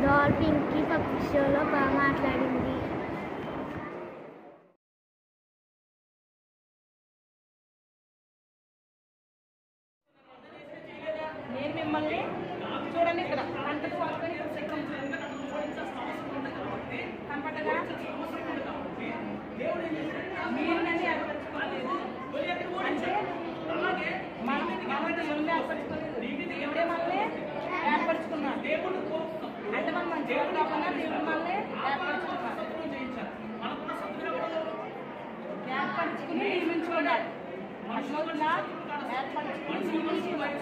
డాల్ఫిన్కి పక్షి షోలో బాగా మాట్లాడింది. నేను మిమ్మల్ని చూడండి ఇక్కడ కనపడగా మీరు నన్ను ఏర్పరచుకోలేదు అంటే మనం దేవుడిని ఏర్పరచుకోలేదు, దేవుడే మనల్ని ఏర్పరచుకున్నాడు. అంటే మనం మంచిగా కాకుండా దేవుడు మనల్ని ఏర్పరచుకున్నాడు, ఏర్పరచుకుని నియమించుకున్నాడు. మనుషులుగా ఏర్పరచుకుని నియమించుకున్నాడు.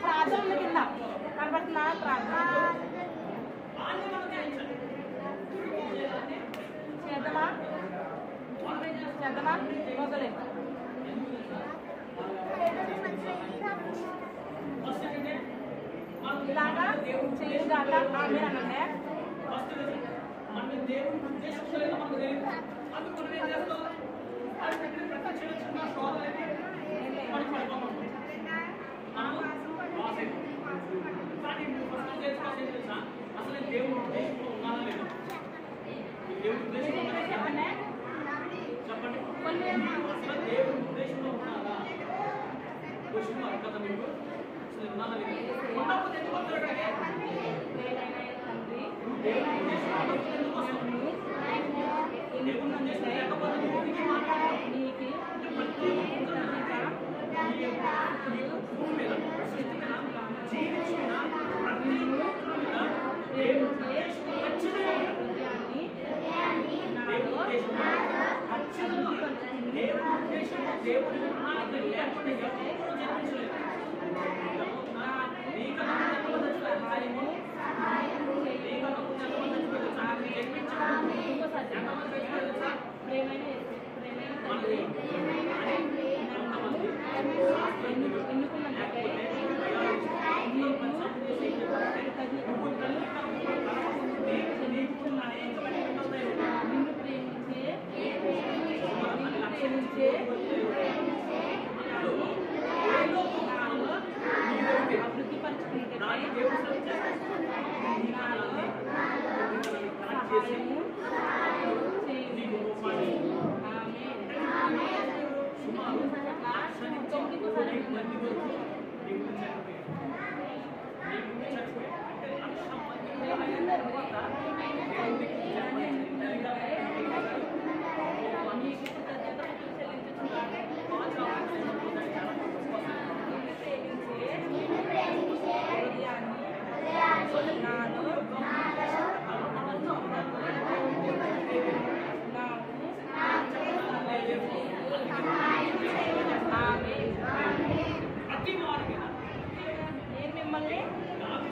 ప్రార్థన కింద కనబడుతున్నా ప్రార్థన చేద్దామా చేద్దామా మొదలైంది. ఇలాగా చేయగాక ఆమె అనండి. అసలు దేవుడు ఉద్దేశంలో ఉన్నారా లేదు? దేవుడు ఉద్దేశంలో చెప్పండి. అసలు దేవుడు ఉద్దేశంలో ఉన్నారా? క్వశ్చన్ అర్థం మీకు అసలు ఉన్నారా లేదు? ఉన్నప్పుడు ఎందుకు వస్తాడు? దేవుడు ఉద్దేశంలో ఎందుకు వస్తాడు? దేవుడు ఉద్దేశం లేకపోతే నువ్వు మాట్లాడాలి.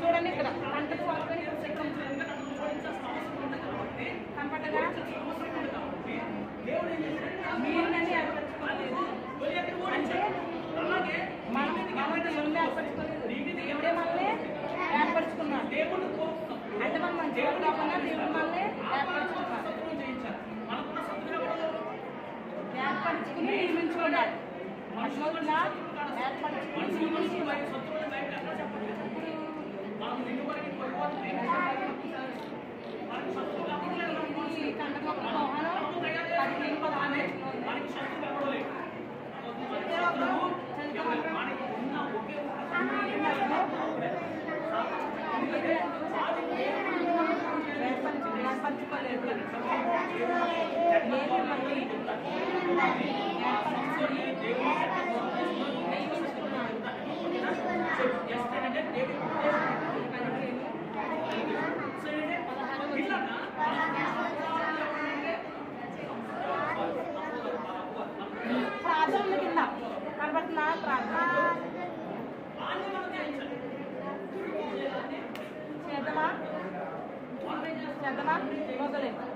చూడండి ఇక్కడ కంటకు పట్టుకొని కనపడగా మీరు నన్ను ఏర్పరచుకోలేదు అంటే మనం దేవుడిని ఏర్పరచుకోలేదు, దేవుడే మనల్ని ఏర్పరచుకున్నాడు. అంటే మనం మంచిగా కాకుండా దేవుడు మనల్ని ఏర్పరచుకున్నాడు, ఏర్పరచుకుని నియమించుకున్నాడు. మనుషులుగా ఏర్పరచుకుని నియమించుకున్నాడు. చేద్దామా మొదలెట్టు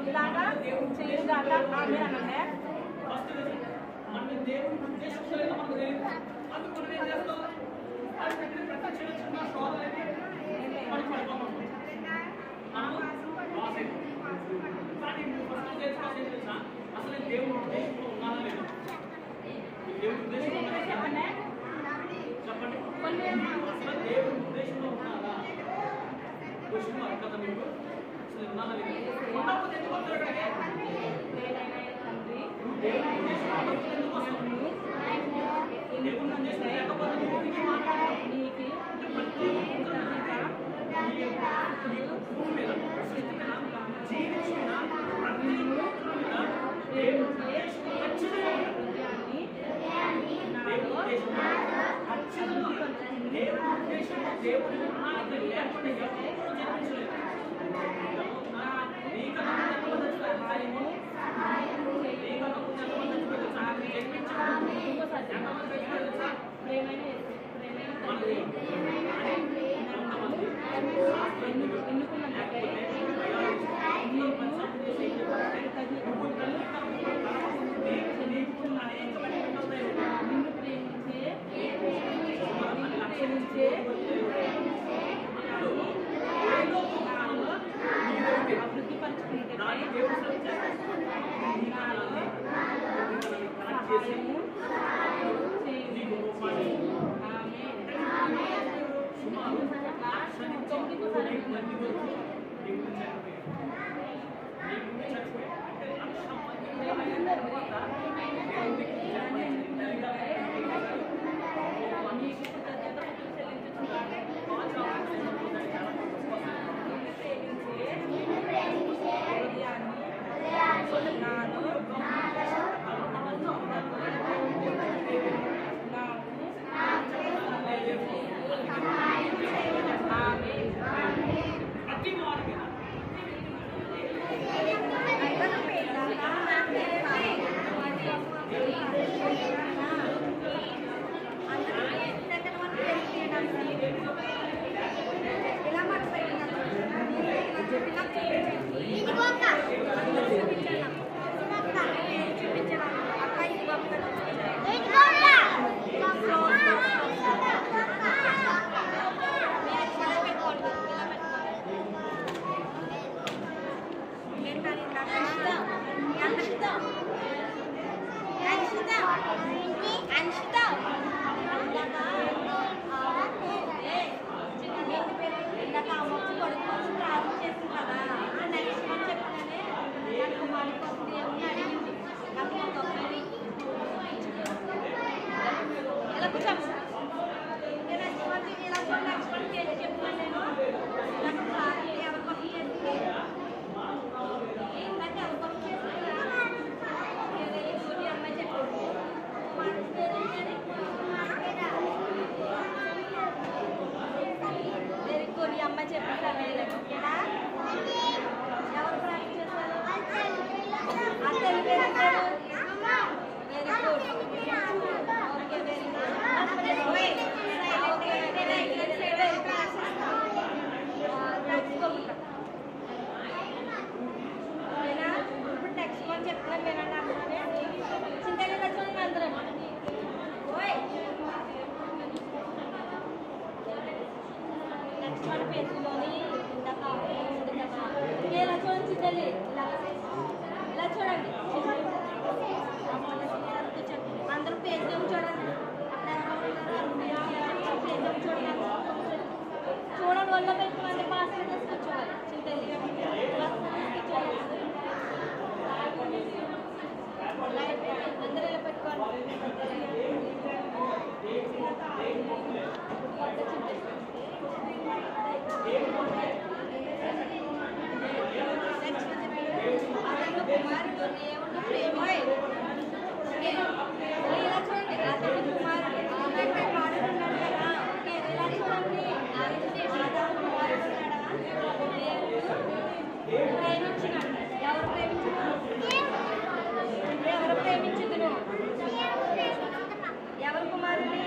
ఇలాగా చేయగాక ఆమె అనండి మన దేవుని ఉద్దేశంలో మనకు తెలియదు అందుకు మనం ఏం చేస్తాం అది పెట్టిన ప్రతి చిన్న చిన్న శోధనని మనకి పడిపోతాం కానీ ప్రశ్న చేసుకోవాల్సి తెలుసా అసలు దేవుని ఉద్దేశంలో ఉన్నానా లేదు దేవుని ఉద్దేశంలో చెప్పండి అసలు దేవుని ఉద్దేశంలో ఉన్నారా క్వశ్చన్ మార్క్ కదా మీకు అసలు ఉన్నానా లేదు ఉన్నప్పుడు ఎందుకు వస్తారు దేవుని ఉద్దేశంలో ఎందుకు వస్తారు దేవుని ఉద్దేశం లేకపోతే నీకు మాట్లాడాలి నీకు ప్రతి భూమి మీద జీవించిన ప్రతి ఒక్కరి మీద దేవుని ఉద్దేశం ఖచ్చితంగా దేవుని ఉద్దేశం దేవుని ప్రణాళిక లేకుండా ఎప్పుడు జన్మించలేదు ఎవరు కుమారుని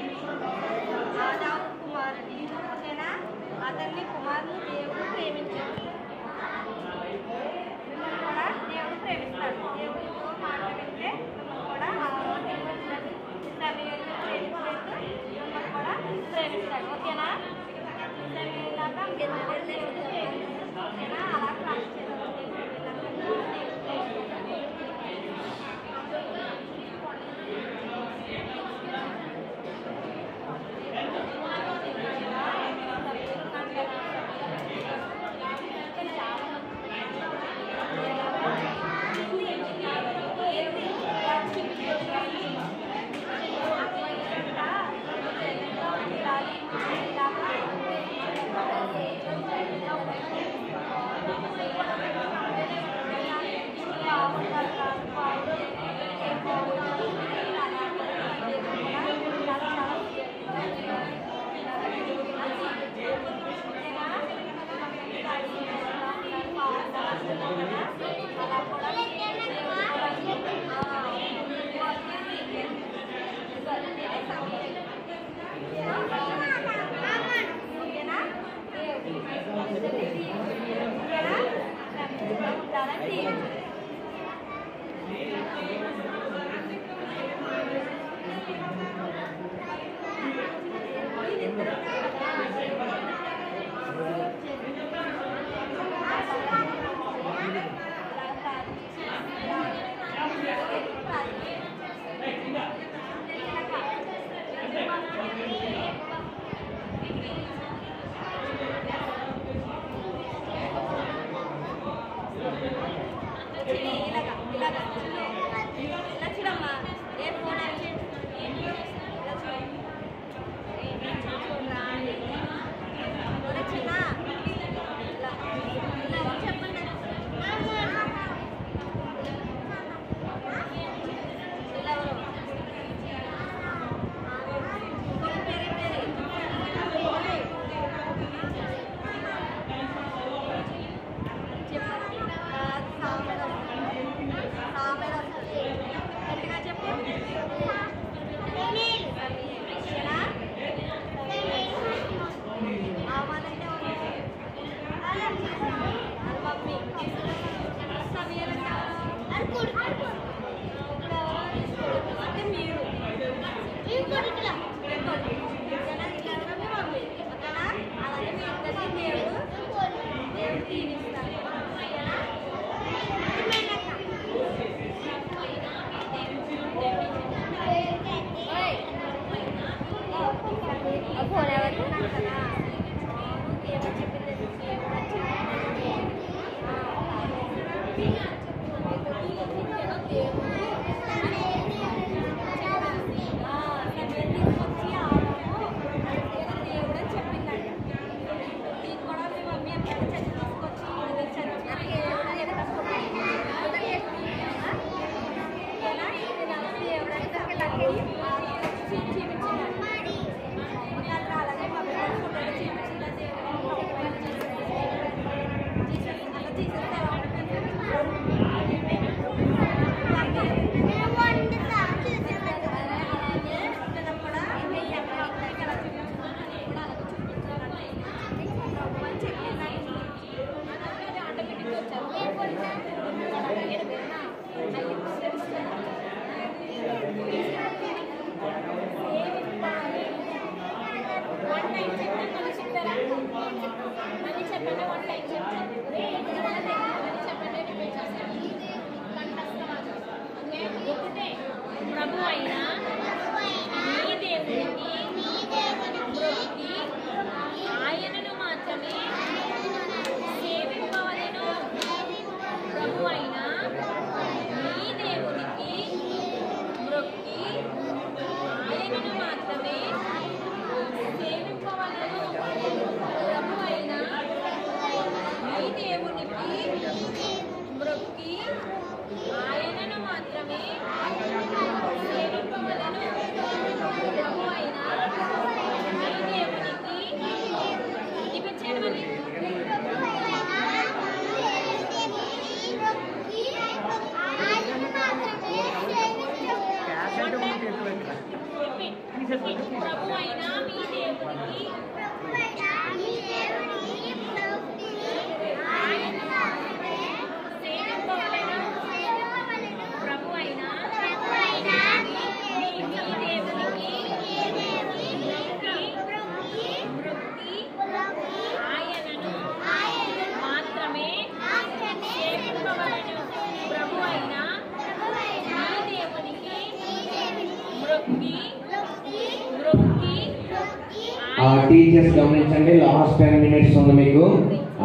టీచర్స్ గమనించండి, లాస్ట్ 10 minutes ఉంది మీకు.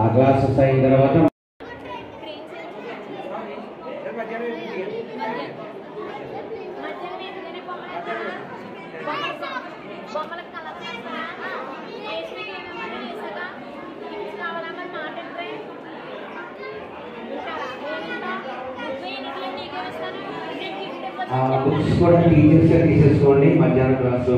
ఆ క్లాసెస్ అయిన తర్వాత బుక్స్ కూడా టీచర్స్ తీసేసుకోండి మధ్యాహ్నం క్లాస్లో.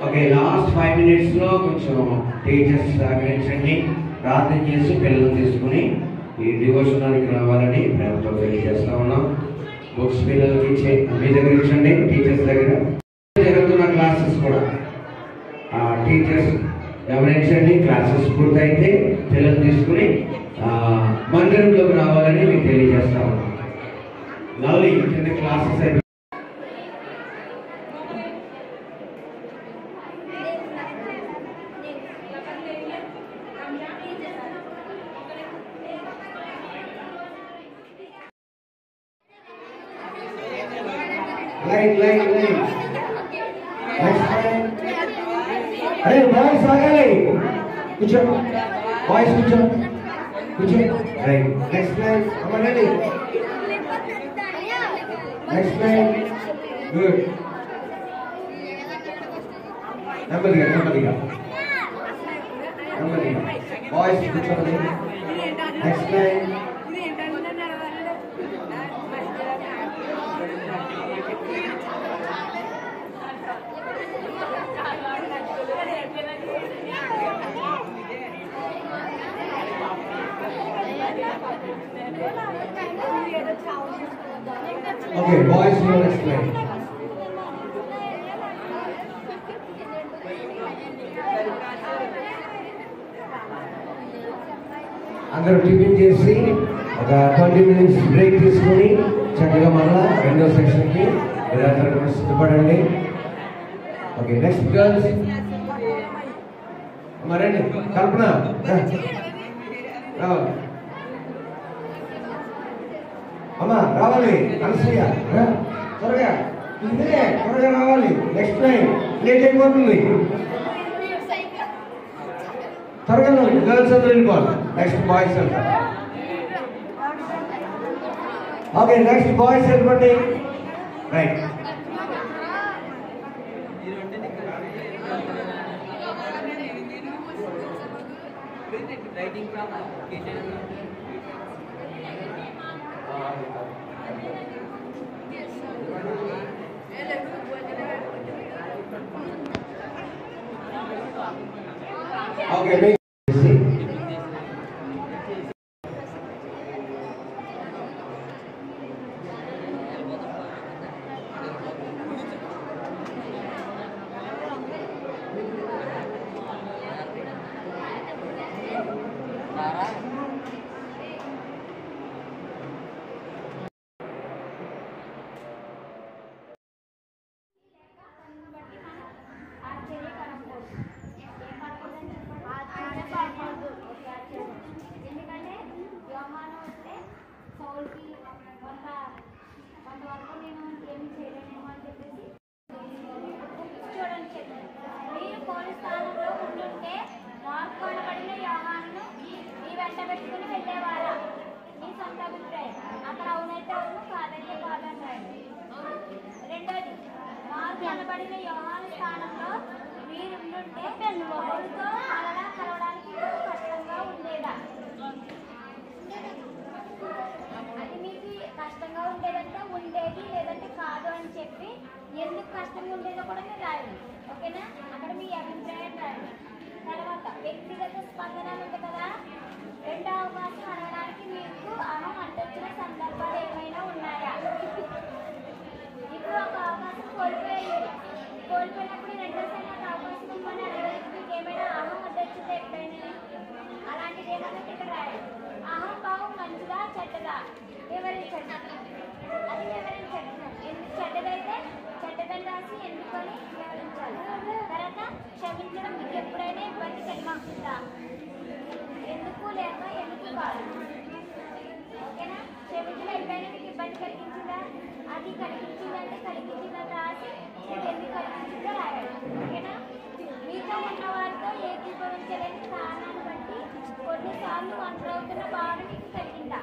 ఓకే, లాస్ట్ 5 minutesలో కొంచెం టీచర్స్ సహకరించండి, ప్రార్థన చేసి పిల్లలు తీసుకుని ఈ డివోషనానికి రావాలని ప్రేమతో తెలియజేస్తా ఉన్నాం. బుక్స్ పిల్లలకి మీ దగ్గర ఇచ్చండి, టీచర్స్ దగ్గర. జరుగుతున్న క్లాసెస్ కూడా టీచర్స్ గమనించండి. క్లాసెస్ పూర్తయితే పిల్లలు తీసుకుని మందిరంలోకి రావాలని మీకు తెలియజేస్తా ఉన్నాం. లవ్లీ చిన్న క్లాసెస్ అయిపోయి Light. Next time. Hey, boys, आगे कुछो. Boys कुछो. Right. Next time. Come on, ready. Next time. Good. Number 3. Boys कुछो. Next time. Okay, boys, you'll explain. అందరూ టిఫిన్ చేసి ఒక 20 minutes బ్రేక్ తీసుకుని చక్కగా మళ్ళా రెండో సెక్షన్కి మీరందరూ కూడా సిద్ధపడండి. ఓకే, నెక్స్ట్ గర్ల్స్ మరండి. కల్పన రావాలి. అమ్మా రావాలి. అనసూయ త్వరగా రావాలి. నెక్స్ట్ టైం లేట్ అయిపోతుంది. త్వరగా గర్ల్స్ అందరూ వెళ్ళిపోవాలి. నెక్స్ట్ బాయ్స్ వెళ్తారు. ఓకే, నెక్స్ట్ బాయ్స్ వెళ్ళిపోండి. రైట్. Okay, కనబడిన యోహాను స్థానంలో మీరుంటే పౌలుతో కలవడానికి కష్టంగా ఉండేదా? అది మీకు కష్టంగా ఉండేదంటే ఉండేది, లేదంటే కాదు అని చెప్పి ఎందుకు కష్టంగా ఉండేదో కూడా మీరు రాయండి. ఓకేనా? అక్కడ మీ అభిప్రాయం రాయండి. తర్వాత వ్యక్తిగత స్పందన ఉంది కదా, రెండో అవకాశం అడగడానికి మీకు అహం అడ్డొచ్చిన సందర్భాలు ఏమైనా ఉన్నాయా? ఇప్పుడు ఒక అవకాశం కోల్పోయినప్పుడు రెండోసారి ఒక అవకాశం ఇవ్వమని అడగడానికి మీకు ఏమైనా అహం అడ్డొచ్చిందా ఎప్పుడైనా? అలాంటిది ఏమైనా ఇక్కడ రాయండి. అహంభావం మంచిదా చెడ్డదా వివరించండి. అది వివరించండి. ఎందుకు చెడ్డదైతే చెడ్డదని రాసి ఎందుకని వివరించాలి. తర్వాత క్షమించడం మీకు ఎప్పుడైనా ఇబ్బంది కలిగిస్తుందా? ఎందుకు లేక ఎందుకు కాదు. ఓకేనా? క్షమించడం ఎప్పుడైనా మీకు ఇబ్బంది కలిగించిందా? అది కలిగించిందంటే కలిగించిందని రాసి మీకు ఎందుకు కలిగించిందో రాయాలి. ఓకేనా? మీతో ఉన్న వారితో ఏకీభవించలేని కారణాన్ని బట్టి కొన్నిసార్లు ఒంటరవుతున్న భావన మీకు కలిగిందా?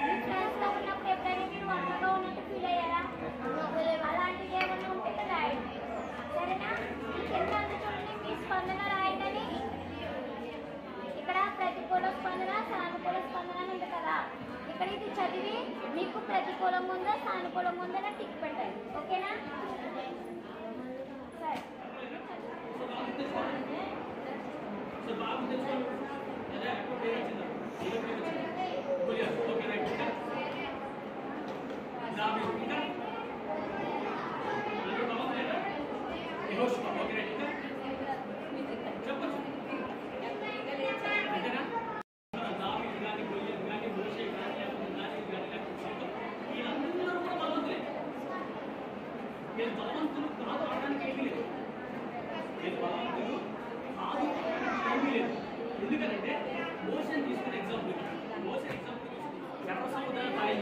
మీ ఫ్రెండ్స్తో ఉన్నప్పుడు ఎప్పుడైనా మీరు ఒంటరిగా ఉన్నట్టు ఫీల్ అయ్యారా? అలాంటిది ఏమన్నా ఉంటే రాయండి. సరేనా? మీకు ఎంత అంత చూడండి, మీ స్పందన రాయండి. ఇక్కడ ప్రతికూల స్పందన సానుకూల స్పందన అని ఉంది కదా, ఇక్కడ ఇది చదివి మీకు ప్రతికూలం ఉందా సానుకూలం ఉందా టిక్ పెట్టండి. ఓకేనా? సరే.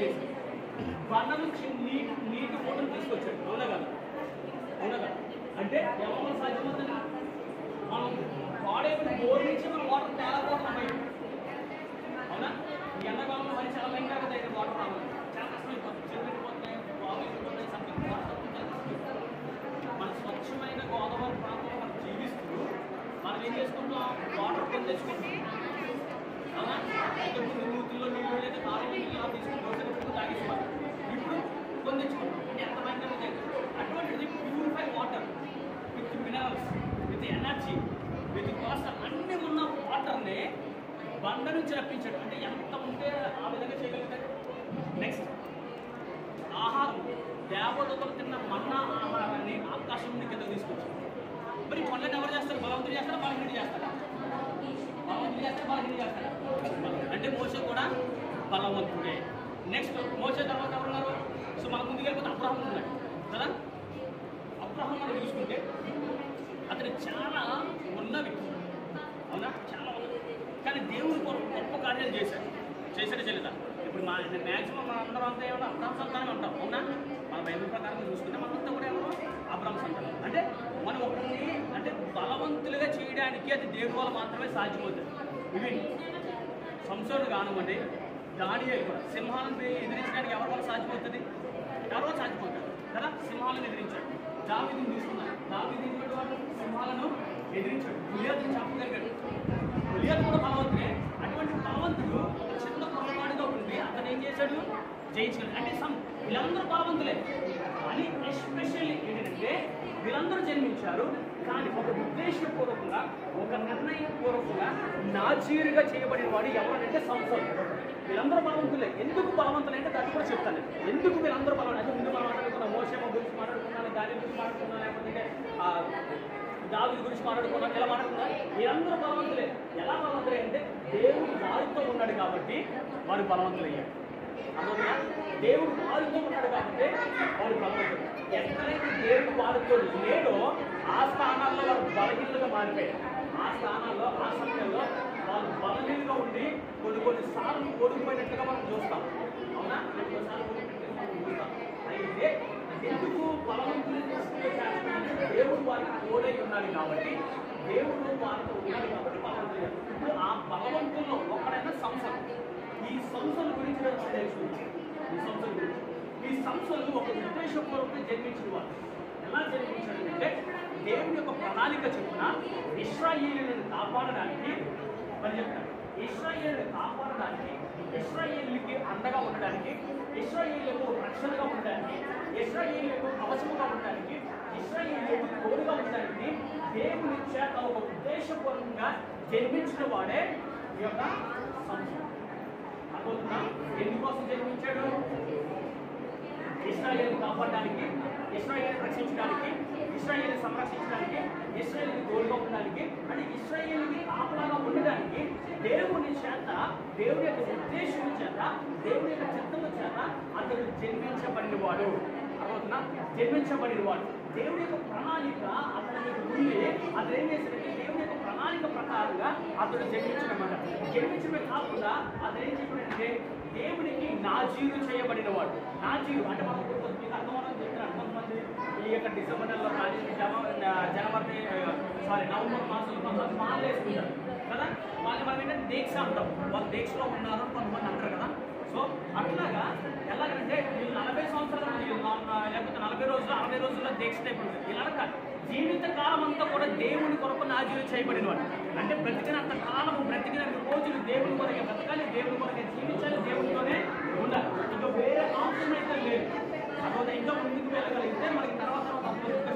చేసి బండ నుంచి నీటి మూటను తీసుకొచ్చాడు. అవునా కదా? అవునా కదా? అంటే ఎవరు సాధ్యమవుతుంది? మనం వాడేప్పుడు బోర్ నుంచి మనం వాటర్ తేలకపోతున్నాం బయట. అవునా? ఈ ఎండాకాలంలో మరి చాలా భయంకరంగా దగ్గర వాటర్ రావాలి, చాలా కష్టమైపోతుంది, చెరువుపోతున్నాయి, బాగుపోతున్నాయి, సంథింగ్ వాటర్ మన స్వచ్ఛమైన గోదావరి ప్రాంతంలో మనం జీవిస్తూ మనం ఏం చేసుకుంటాం? వాటర్ కొని తెచ్చుకుంటాం. అవునా? అయితే నూతుల్లో నీళ్ళు లేదా కాలువలో నీళ్ళు తీసుకుని రోజు తాగేసుకోవాలి. ఇప్పుడు కొని తెచ్చుకుంటాం. అంటే ఎంత భయంకరంగా దగ్గర అటువంటిది purify water with minerals, with energy, with cost అన్నీ ఉన్న వాటర్ని బండ నుంచి రప్పించాడు. అంటే ఎంత ఉంటే ఆ విధంగా చేయగలుగుతాడు. నెక్స్ట్ ఆహారం, దేవదూతలు తిన్న మన్నా ఆహారాన్ని ఆకాశం నుండి కింద తీసుకొచ్చాడు. మరి పనులను ఎవరు చేస్తారు? బలవంతులు చేస్తారా? బలహీనుడు చేస్తారా? బలవంతులు చేస్తారా? బలహీనుడు చేస్తారా? అంటే మోసే కూడా బలవంతుడే. నెక్స్ట్ మోసే తర్వాత ఎవరున్నారు? సో మన ముందుకు వెళ్ళిపోతే అబ్రహాం ఉన్నాడు కదా. అబ్రహాం మనం చూసుకుంటే అతను చాలా ఉన్నవి, అవునా? చాలా ఉన్నవి. కానీ దేవుడు గొప్ప కార్యాలు చేశాడు చెల్లిదా. ఇప్పుడు మ్యాక్సిమం మన అందరం అంతా ఏమన్నా అబ్రహాం సంతానం అంటాం. అవునా? మన బైబిల్ ప్రకారం చూసుకుంటే మనంతా కూడా ఎవరో అబ్రహాం సంతానం. అంటే మనం ఒకరిని అంటే బలవంతులుగా చేయడానికి అది దేవుడి వల్ల మాత్రమే సాధ్యమవుతుంది. ఇవి సంసోను కానివ్వండి, దానియేలు కూడా సింహాలను ఎదిరించడానికి ఎవరి వల్ల సాధ్యమవుతుంది? ఎవరో సాధ్యమవుతుంది కదా. సింహాలను ఎదిరించాడు. దావీదుని తీసుకున్నాడు. దావీదు ఇటువంటి వాళ్ళు సింహాలను ఎదిరించాడు. గులియాతుని చంపగలిగాడు. గులియాతు కూడా బలవంతుడే. అటువంటి బలవంతుడు ఒక చిన్న పొరపాటుగా ఉండి అతను ఏం చేశాడు? జయించగలడు. అంటే వీళ్ళందరూ బలవంతులే. అని ఎస్పెషల్లీ ఏంటంటే వీళ్ళందరూ జన్మించారు, కానీ ఒక ఉద్దేశపూర్వకంగా ఒక నిర్ణయపూర్వకంగా నాజీరుగా చేయబడిన వాడు ఎవరంటే సంసోను. వీళ్ళందరూ బలవంతులే. ఎందుకు బలవంతులు అంటే దాన్ని కూడా చెప్తాను. ఎందుకు వీళ్ళందరూ బలవంతులు అంటే ముందు మనం మాట్లాడుకున్నాం, మోషేమ గురించి మాట్లాడుకున్నాను, దాని గురించి మాట్లాడుకున్నాను, లేకపోతే దావీదు గురించి మాట్లాడుకున్నాను, ఎలా మాట్లాడుకున్నారు? వీళ్ళందరూ బలవంతులే. ఎలా బలవంతులే అంటే దేవుడు వారితో ఉన్నాడు కాబట్టి వారు బలవంతులయ్యారు. అందువల్ల దేవుడు వారితో ఉన్నాడు కాబట్టి వారు బలవంతులు. ఎక్కడైతే దేవుడు వారితో లేడో ఆ స్థానాల్లో వారు బలహీనులుగా మారిపోయారు. ఆ స్థానాల్లో ఆ సమయంలో వాళ్ళు బలహీనంగా ఉండి కొన్ని సార్లు ఓడిపోయినట్టుగా మనం చూస్తాం. అవునా? కొన్నిసార్లు ఓడిపోయినట్టుగా మనం చూస్తాం. అయితే ఎందుకు బలవంతులు దేవుడు వారికి తోడై ఉన్నాడు కాబట్టి, దేవుడు వారితో ఉన్నాడు కాబట్టి బలవంతులు. ఇప్పుడు ఆ బలవంతుల్లో ఒకడైనా సంసలు. ఈ సంసలు గురించి ఈ సంస్థలు ఒక ఉద్దేశపూర్వకంగా జన్మించిన వారు. ఎలా జన్మించారంటే దేవుని యొక్క ప్రణాళిక చెప్పున ఇశ్రాయేలులను కాపాడడానికి మరి చెప్తారు. ఇశ్రాయేలుని కాపాడడానికి, ఇశ్రాయేలుకి అండగా ఉండడానికి, ఇశ్రాయేలుకు రక్షణగా ఉండడానికి, ఇశ్రాయేలుకు కవచముగా ఉండడానికి, ఇశ్రాయేలుకు తోడుగా ఉండడానికి దేవుని చేత ఒక ఉద్దేశపూర్వకంగా జన్మించిన వాడే ఈ యొక్క సంస్థ. అనుకుంటున్నా ఎందుకోసం జన్మించాడు? ఇశ్రాయేలుని కాపాడడానికి, ఇశ్రాయేలుని రక్షించడానికి, ఇశ్రాయేలుని సంరక్షించడానికి, ఇశ్రాయేలుని తోడుగా ఉండడానికి, అంటే ఇశ్రాయేలుని కాపలాగా ఉండడానికి దేవుని చేత, దేవుని యొక్క ఉద్దేశం చేత, దేవుని యొక్క చిత్తము చేత అతడు జన్మించబడిన వాడు. అనుకుంటున్నా జన్మించబడిన వాడు. దేవుని యొక్క ప్రణాళిక అతనికి ఉంది. అతను ఏం చేశాడంటే దేవుని యొక్క ప్రణాళిక ప్రకారంగా అతడు జన్మించడమాట. జన్మించడమే కాకుండా అతను ఏం చెప్పాడంటే దేవునికి నాజీరు చేయబడిన వాడు. నాజీరు అంటే మనం మీకు అర్థమవుతుంది చెప్తున్నాను. కొంతమంది ఈ యొక్క డిసెంబర్ నెలలో నవంబర్ మాసంలో కొంతమంది మాలు వేసుకుంటారు కదా. వాళ్ళు మనం ఏంటంటే దీక్ష అంటాం. వాళ్ళు దీక్షలో ఉన్నారు కొంతమంది అంటారు కదా. సో అట్లాగా ఎలాగంటే వీళ్ళు 40 సంవత్సరాలు లేకపోతే 40 రోజులు 60 రోజుల్లో దీక్ష టైప్ ఉంటుంది. ఇలా కాదు, జీవిత కాలం అంతా కూడా దేవుని కొరకు నాజీరు చేయబడిన వాడు. అంటే బ్రతికినంత కాలము, బ్రతికిన రోజులు దేవుని కొరకే బ్రతకాలి, దేవుని కొరకే జీవించాలి, దేవునితోనే ఉండాలి. ఇంకా వేరే ఆప్షన్ అయితే లేదు. అదొక ఇంకా ముందుకు వెళ్ళగలిగితే మనకి తర్వాత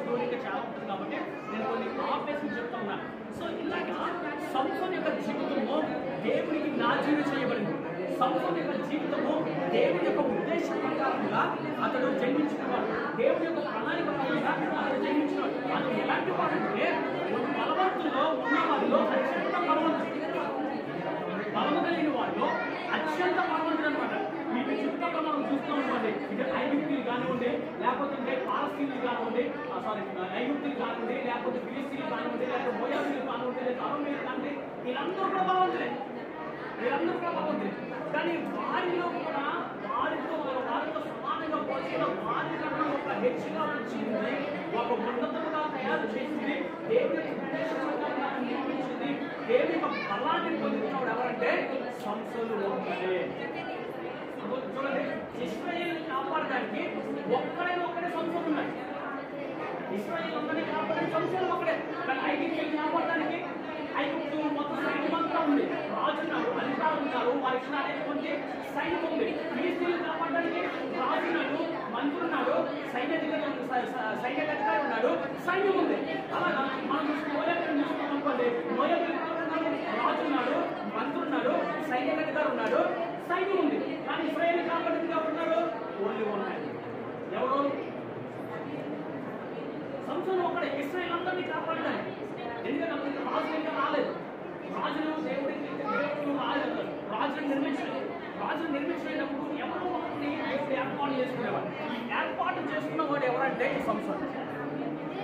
స్టోరీ ఇంకా చాలా ఉంటుంది కాబట్టి నేను కొన్ని ఆపేసి చెప్తా ఉన్నాను. సో ఇలాగా సంసోను యొక్క జీవితము దేవునికి నాజీరు చేయబడింది. సంసోను యొక్క జీవితము దేవుని యొక్క ఉద్దేశం ప్రకారంగా అతడు జన్మించినవాడు. దేవుని యొక్క ప్రణాళిక ప్రకారంగా అతడు జన్మించినవాడు. అది ఎలాంటి వాడంటే బలవంతుల్లో ఉన్న వారిలో అత్యంత బలవంతుడు, బలము కలిగిన వారిలో అత్యంత బలవంతుడు అనమాట. మీకు చుట్టుపక్కల మనం చూస్తూ ఉంటుంది. ఇక ఐగుప్తులు కానివ్వండి, లేకపోతే పాలస్తీన్లు కానివ్వండి, ఐగుప్తులు కానివ్వండి, లేకపోతే ఫిలిస్తీన్లు కానివ్వండి, లేకపోతే మోయాబీలు కానివ్వండి, లేదా అరోమీయులు కానివ్వండి, వీళ్ళందరూ కూడా బలవంతులే. వీళ్ళందరూ కూడా బలవంతులే. కానీ వారిలో కూడా వారితో హెచ్చుగా ఉంచింది, ఒక ఉన్నతముగా తయారు చేసింది, దేవుని ఉద్దేశం ప్రకారంగా నిర్మించింది, దేవుని యొక్క బలాన్ని పొందుతున్నవాడు ఎవరంటే సంసోను ఒక్కడే. చూడండి, ఇశ్రాయేలు కాపాడడానికి ఒక్కడే సంసోను ఉన్నాడు. ఇశ్రాయేలు అందరినీ కాపాడడానికి సంసోను ఒక్కడే. కానీ ఐగుప్తుని కాపాడడానికి ఐగుప్తు మొత్తం సైన్యం అంతా ఉంది. రాజు ఉన్నారు, అధికారులు ఉన్నారు, వారికి అనేటువంటి సైన్యం ఉంది. ఫిలిస్తీన్లు కాపాడడానికి రాజు ఉన్నాడు, మంత్రులు ఉన్నాడు, సైన్యాధికారి ఉన్నాడు, సైన్యం ఉంది. అలాగా మనం మోయాబుని చూసుకున్నాం అనుకోండి, మోయాబుని కాపాడడానికి రాజు ఉన్నాడు, మంత్రులు ఉన్నాడు, సైన్యాధికారి ఉన్నాడు, సైన్యం ఉంది. కానీ ఇశ్రాయేలు కాపాడడానికి ఎవరు ఉన్నారు? ఓన్లీ ఉన్నాయి. ఎవరు? సంసోను ఒక్కడే. ఇశ్రాయేలు అందరినీ కాపాడడానికి. ఎందుకంటే రాజు ఇంకా రాలేదు. రాజును రాజును నిర్మించినప్పుడు ఎవరో ఒకరిని దేవుడు ఏర్పాటు చేసుకునేవాడు. ఈ ఏర్పాటు చేసుకున్నవాడు ఎవరంటే ఈ సంసోను.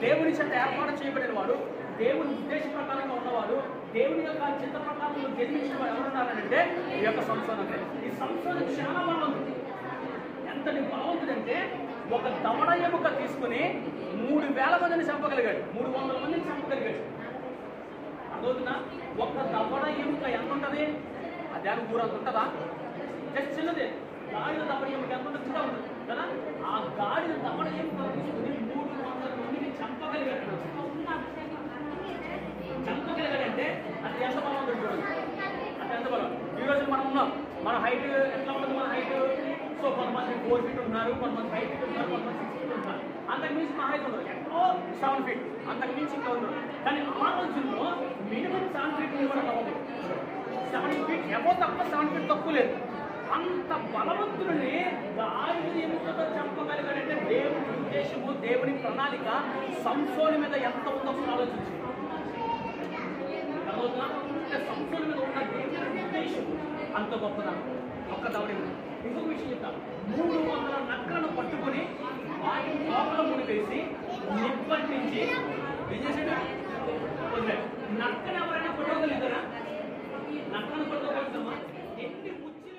దేవుని చేత ఏర్పాటు చేయబడిన వాడు, దేవుని ఉద్దేశ ప్రకారంగా ఉన్నవాడు, దేవుని యొక్క చిత్త ప్రకారంలో జన్మించిన వాడు ఎవరున్నారంటే ఈ యొక్క సంసోను. ఈ సంసోను చాలా బలవంతుడు. ఎంతటి బలవంతుడంటే ఒక దమడ ఎముక తీసుకుని 3,000 మందిని చంపగలిగాడు, 300 మందిని చంపగలిగాడు. అర్థవుతుందా? ఒక్క దమడ ఎముక ఎంత ఉంటుంది? అది దాని ఊరంత ఉంటుందా? జస్ట్ చిన్నదే. గాడిద దమడ ఎముక ఎంత ఉంటుంది? చిన్న ఉంటుంది కదా. ఆ గాడిద దమడ ఎముక తీసుకుని 300 మందిని చంపగలిగాడు. చంపగలిగాడంటే అది ఎంత బలవంతుడు చూడండి. అది ఎంత బలం. ఈరోజు మనం ఉన్నాం, మన హైట్ ఎట్లా ఉంటుంది? మన హైట్ సో కొంతమంది 4 feet ఉన్నారు, కొంతమంది 5 feet ఉన్నారు, కొంతమంది 6 feet ఉన్నారు. అంతకు మించి మా హైట్ ఉండదు, ఎక్కడో 7 feet, అంతకు మించి ఇంకా ఉండదు. కానీ ఆ రోజుల్లో మినిమం 7 feet కూడా అవ్వదు. 7 feet ఎవో తప్ప 7 feet తక్కువ లేదు. అంత బలవంతుడిని గాడిద ఎముకతో చంపగలిగాడంటే దేవుని ఉద్దేశము, దేవుని ప్రణాళిక సంసోను మీద ఎంత ఉందో ఆలోచించి సంసోను మీద ఉన్న దేవుని ఉద్దేశం అంత గొప్పదనం. ఒక్క దవడి. ఇంకొక విషయం చెప్తాను. 300 నక్కలను పట్టుకొని వాటి లోపల మునివేసి నిప్పట్టించి ఏం చేసాడు? వదిలాడు. నక్కను ఎవరైనా పట్టుకోగలుగుతారా? నక్కను పట్టుకోగలుగుతామా? ఎన్ని ముచ్చి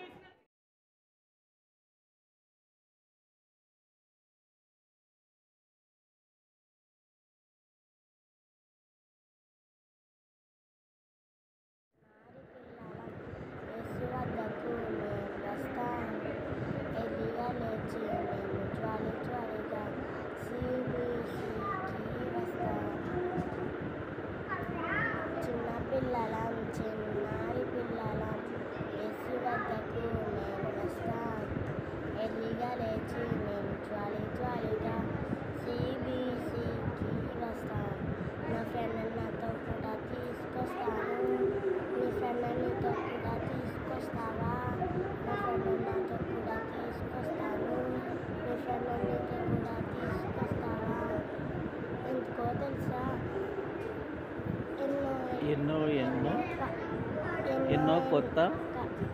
ఎన్నో కొత్త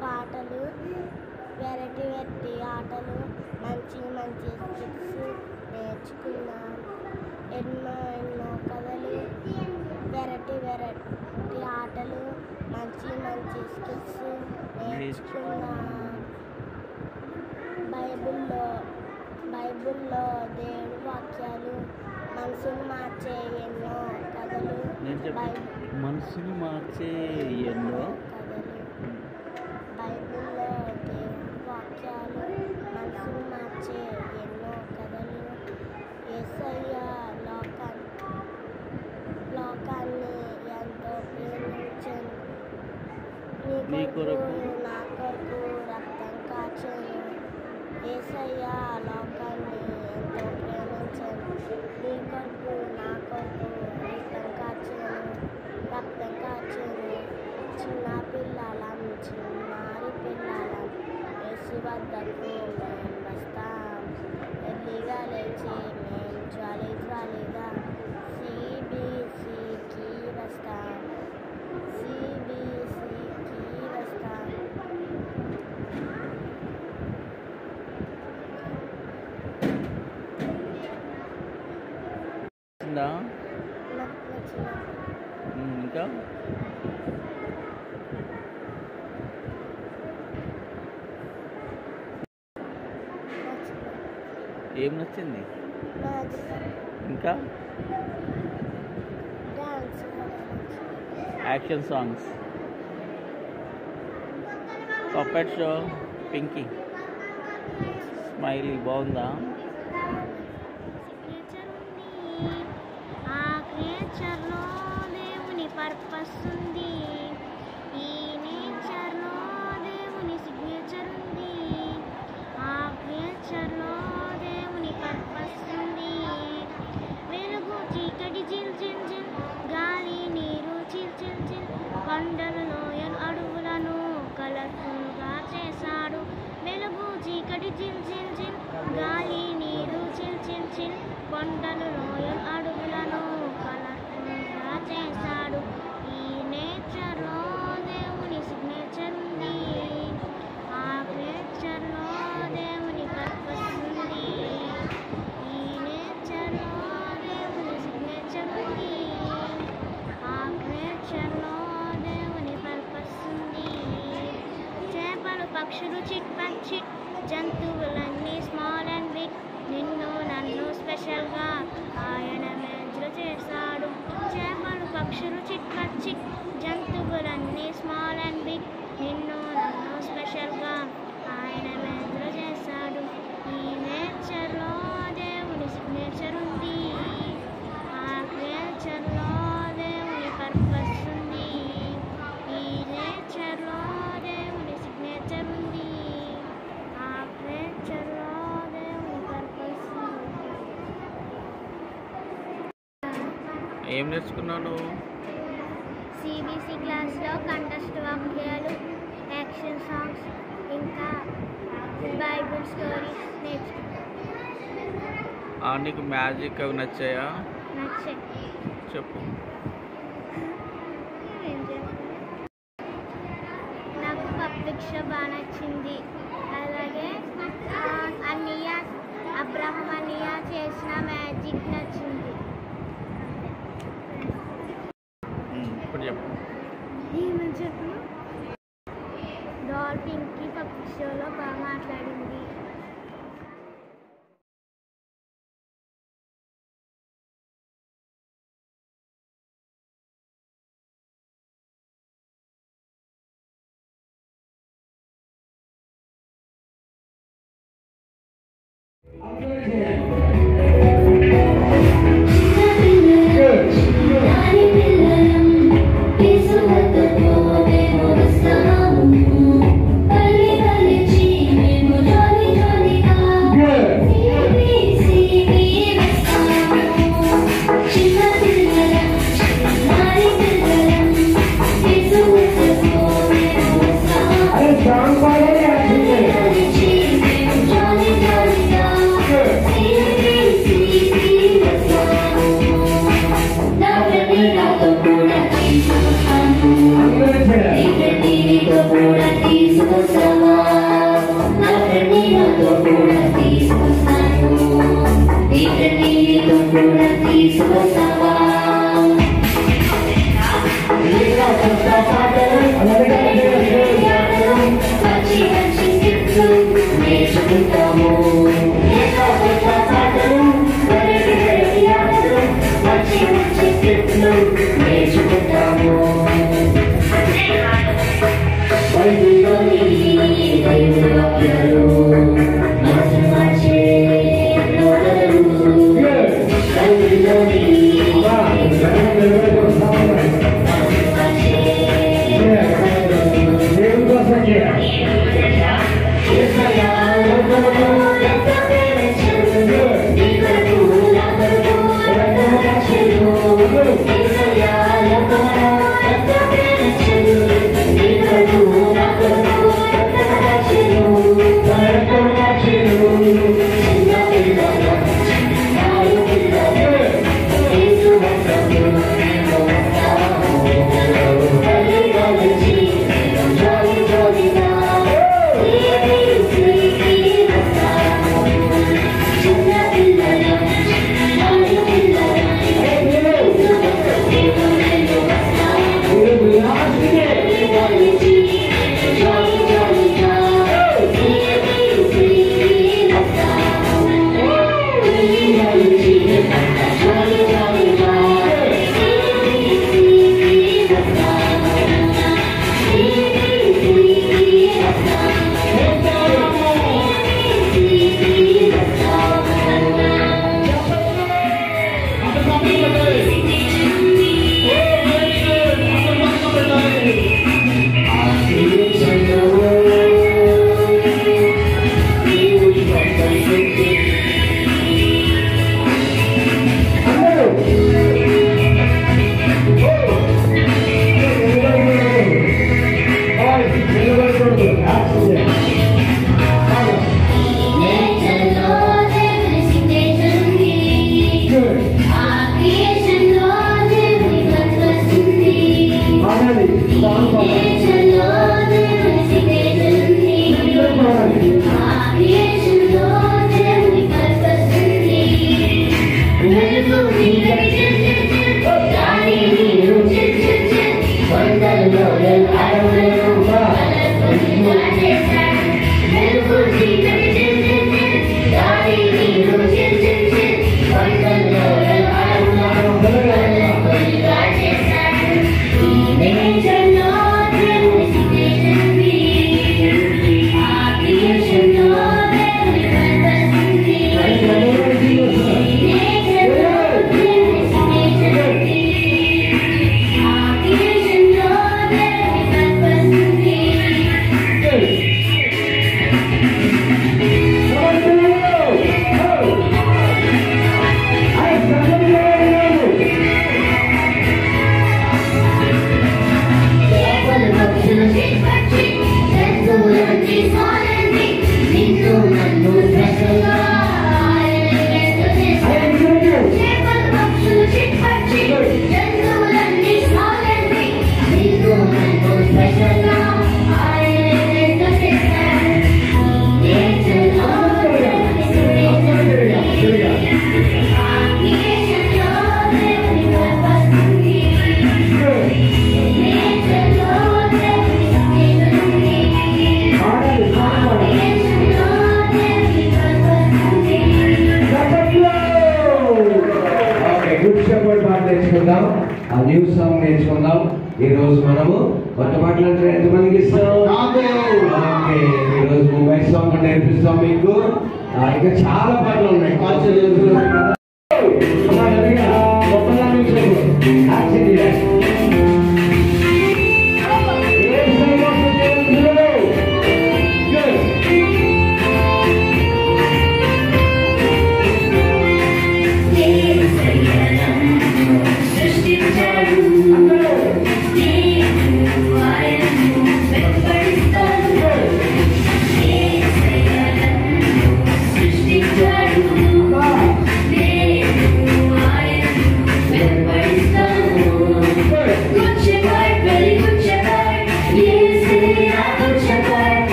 పాటలు, వెరైటీ ఆటలు, మంచి స్కిట్స్ నేర్చుకున్నాం. ఎన్నో కథలు, వెరైటీ ఆటలు, మంచి స్కిట్స్ నేర్చుకున్నాం. బైబిల్లో దేవుడి వాక్యాలు, మనసును మార్చే ఎన్నో కథలు, మనసుని మార్చే ఎన్నో బైబిల్లో దేవుడి వాక్యాలు, మనసును మార్చే ఎన్నో కథలు. యేసయ్య లోకాన్ని ఎంతో ప్రేమించాను, నీ కొరకు నా కొరకు రక్తం కాచాను. యేసయ్య లోకాన్ని ఎంతో ప్రేమించాను, నీ కొరకు నా కొరకు రక్తం కాచాను. చిన్న పిల్లలం, చిన్నారి పిల్లలం, యేసు వద్దకు మేము వస్తాం. ఎర్లీగా లేచి మేము జాలీగా CBCకి వస్తాం. ఇంకా ఏం నచ్చింది? ఇంకా dance action songs. Puppet show Pinky. Smiley బాగుందా? ఆ క్రియేచర్లో దేవుని పర్పస్ ఉంది. ఈ నేచర్లో దేవుని సిగ్నేచర్ ఉంది. ఆ క్రియేచర్లో దేవుని పర్పస్ ఉంది. వెలుగు చీకటి జిల్ జిల్ జిల్, గాలి నీరు చిల్ చిల్ చిల్, కొండలు లోయలు అడవులను కలర్ఫుల్గా చేశాడు. వెలుగు చీకటి జిల్ జిల్ జిల్, గాలి నీరు చిల్ చిల్ చిల్, కొండలు లోయలు అడవులను కలర్ఫుల్గా చేశాడు. ఈ నేచర్లో దేవుని సిగ్నేచర్ ఉంది. ఆ నేచర్లో దేవుని పర్పస్ ఉంది. ఈ నేచర్లో దేవుని సిగ్నేచర్ ఉంది. ఆ నేచర్లో దేవుని పర్పస్ ఉంది. చేపలు పక్షులు చిట్ పట్ చిట్, జంతువులన్నీ స్మాల్ అండ్ బిగ్, నిన్ను నన్ను స్పెషల్గా ఆయన మేజర్ చేశాడు. చేపలు పక్షులు చిట్ పట్ చిట్, జంతువులన్నీ స్మాల్ అండ్ బిగ్, నిన్ను నన్ను స్పెషల్గా ఆయన మేజర్ చేశాడు. ఈ నేచర్లో దేవుని సిగ్నేచర్ ఉంది. ఆ నేచర్లో దేవుని పర్పస్ ఉంది. ఈ నేచర్లో దేవుని సిగ్నేచర్ ఉంది. ఆ నేచర్లో దేవుని పర్పస్ ఉంది. ఏం నేర్చుకున్నాను? సిబిసి క్లాస్లో కంటెస్ట్ వాక్యాలు, యాక్షన్ సాంగ్స్, ఇంకా బైబిల్ స్టోరీస్ నేర్చుకున్నాను. నీకు మ్యాజిక్ అవి నచ్చాయా? నచ్చాయి. చెప్పు. ఏం చేయాలి? నాకు పబ్లిక్ షో బాగా నచ్చింది. అలాగే అన్నయ్య అబ్రహం అన్నయ్య చేసిన మ్యాజిక్ నచ్చింది. ఇప్పుడు చెప్పు. ఏమని చెప్పు? డాల్ఫిన్కి పబ్లిక్ షోలో బాగా మాట్లాడింది. నేర్చుకుందాం, ఆ న్యూ సాంగ్ నేర్చుకుందాం. ఈ రోజు మనము కొత్త పాటలు అంటే ఎంతమందికి ఇస్తాం? ఈ రోజు మొబైల్ సాంగ్ నేర్పిస్తాం మీకు. ఇంకా చాలా పాటలు ఉన్నాయి.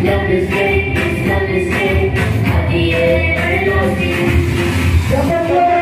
Love is great, at the everlasting.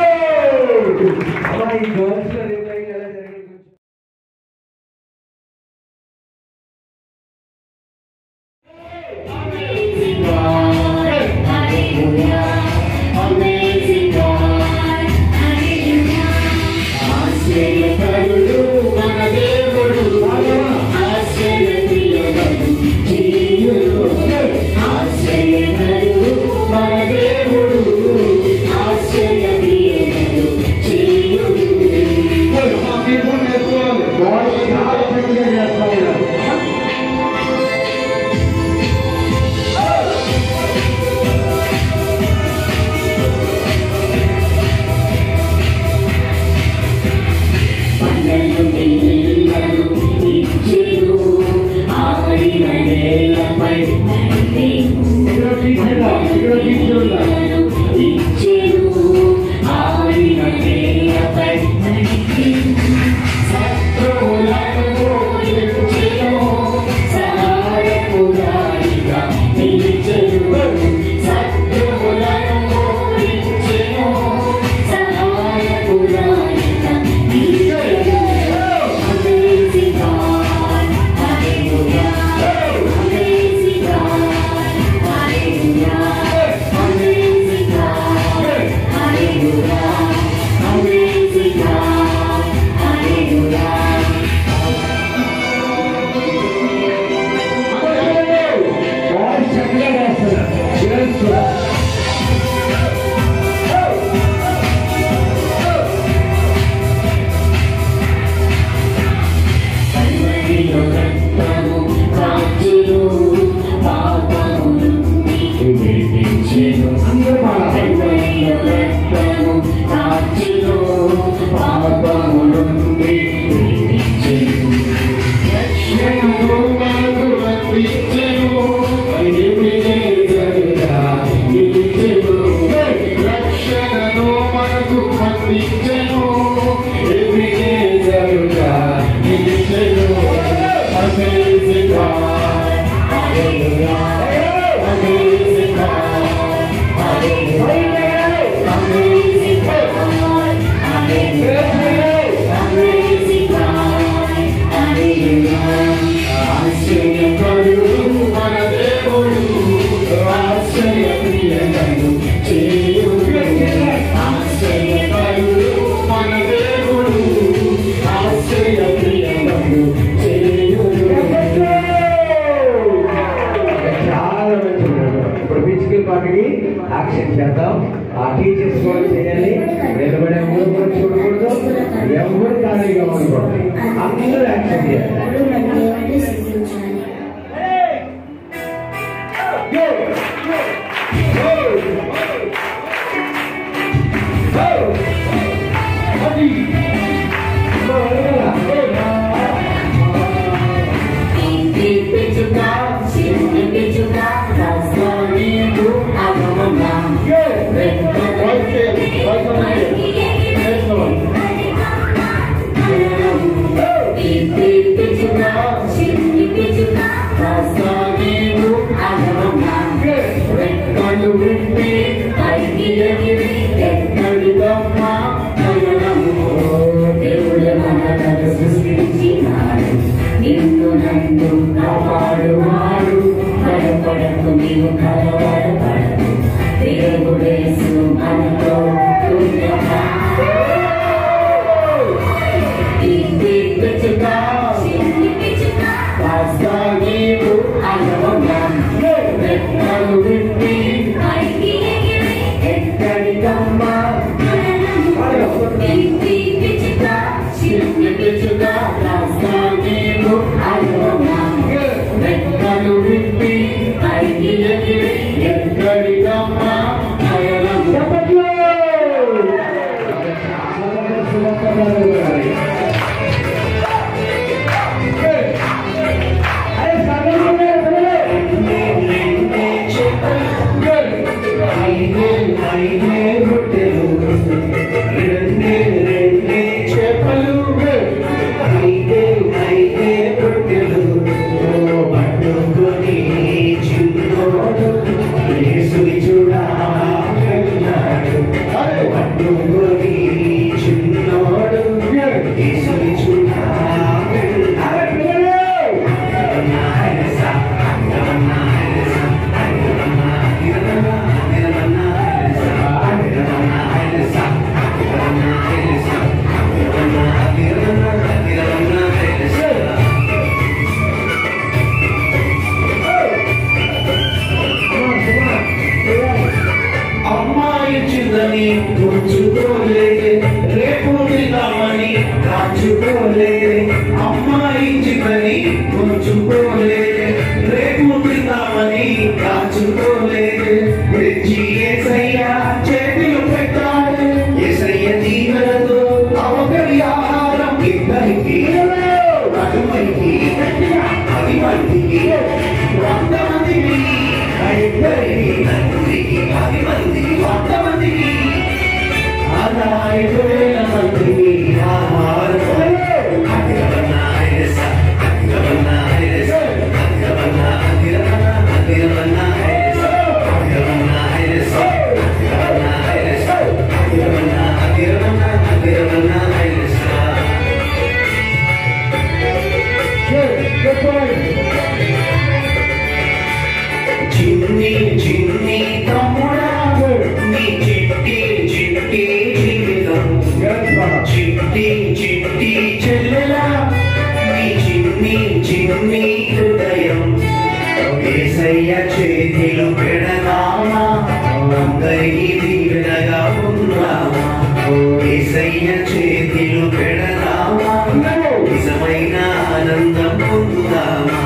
Action చేద్దాం. ఆ టీచర్స్ కూడా చేయాలి. నిలబడే ఎవరు కూడా చూడకూడదు, ఎవరు ఖాళీగా ఉండకూడదు, అందరూ యాక్షన్ చేయాలి. నిన్ను నన్ను కాపాడువాడు భయపడకు నీవు కలవరపడకు దేవుడేసు మనతో ఉండగా నీవు అలవగా రెక్కలు విప్పి ఎక్కడికమ్మా నీవు అలవగా రెక్కలు విప్పి ఎక్కడికమ్మా అమ్మాయి చిన్నని ఉంచుకోలే, రేపు తిందామని కాచుకోలే. తెచ్చి ఏసయ్య చేతిలో పెట్టాలి, ఏసయ్య దీవెనతో అవగలి ఆహారం ఇద్దరికి, అటువైకి 10 మందికి, 100 మందికి, ఇద్దరికి నలుగురికి 10 మందికి, 100 మందికి, అలా 5,000 మందికి ఆహారం. చిన్ని చిన్ని తమ్ముడా నీ చిట్టి చిట్టి జీవితం, చిట్టి చిట్టి చెల్లెలా నీ చిన్ని చిన్ని హృదయం, ఏసయ్య చేతిలో పెడదామా అందరికీ దీవెనగా ఉందామా, ఏసయ్య చేతిలో పెడదామా నిజమైన ఆనందం పొందుదామా,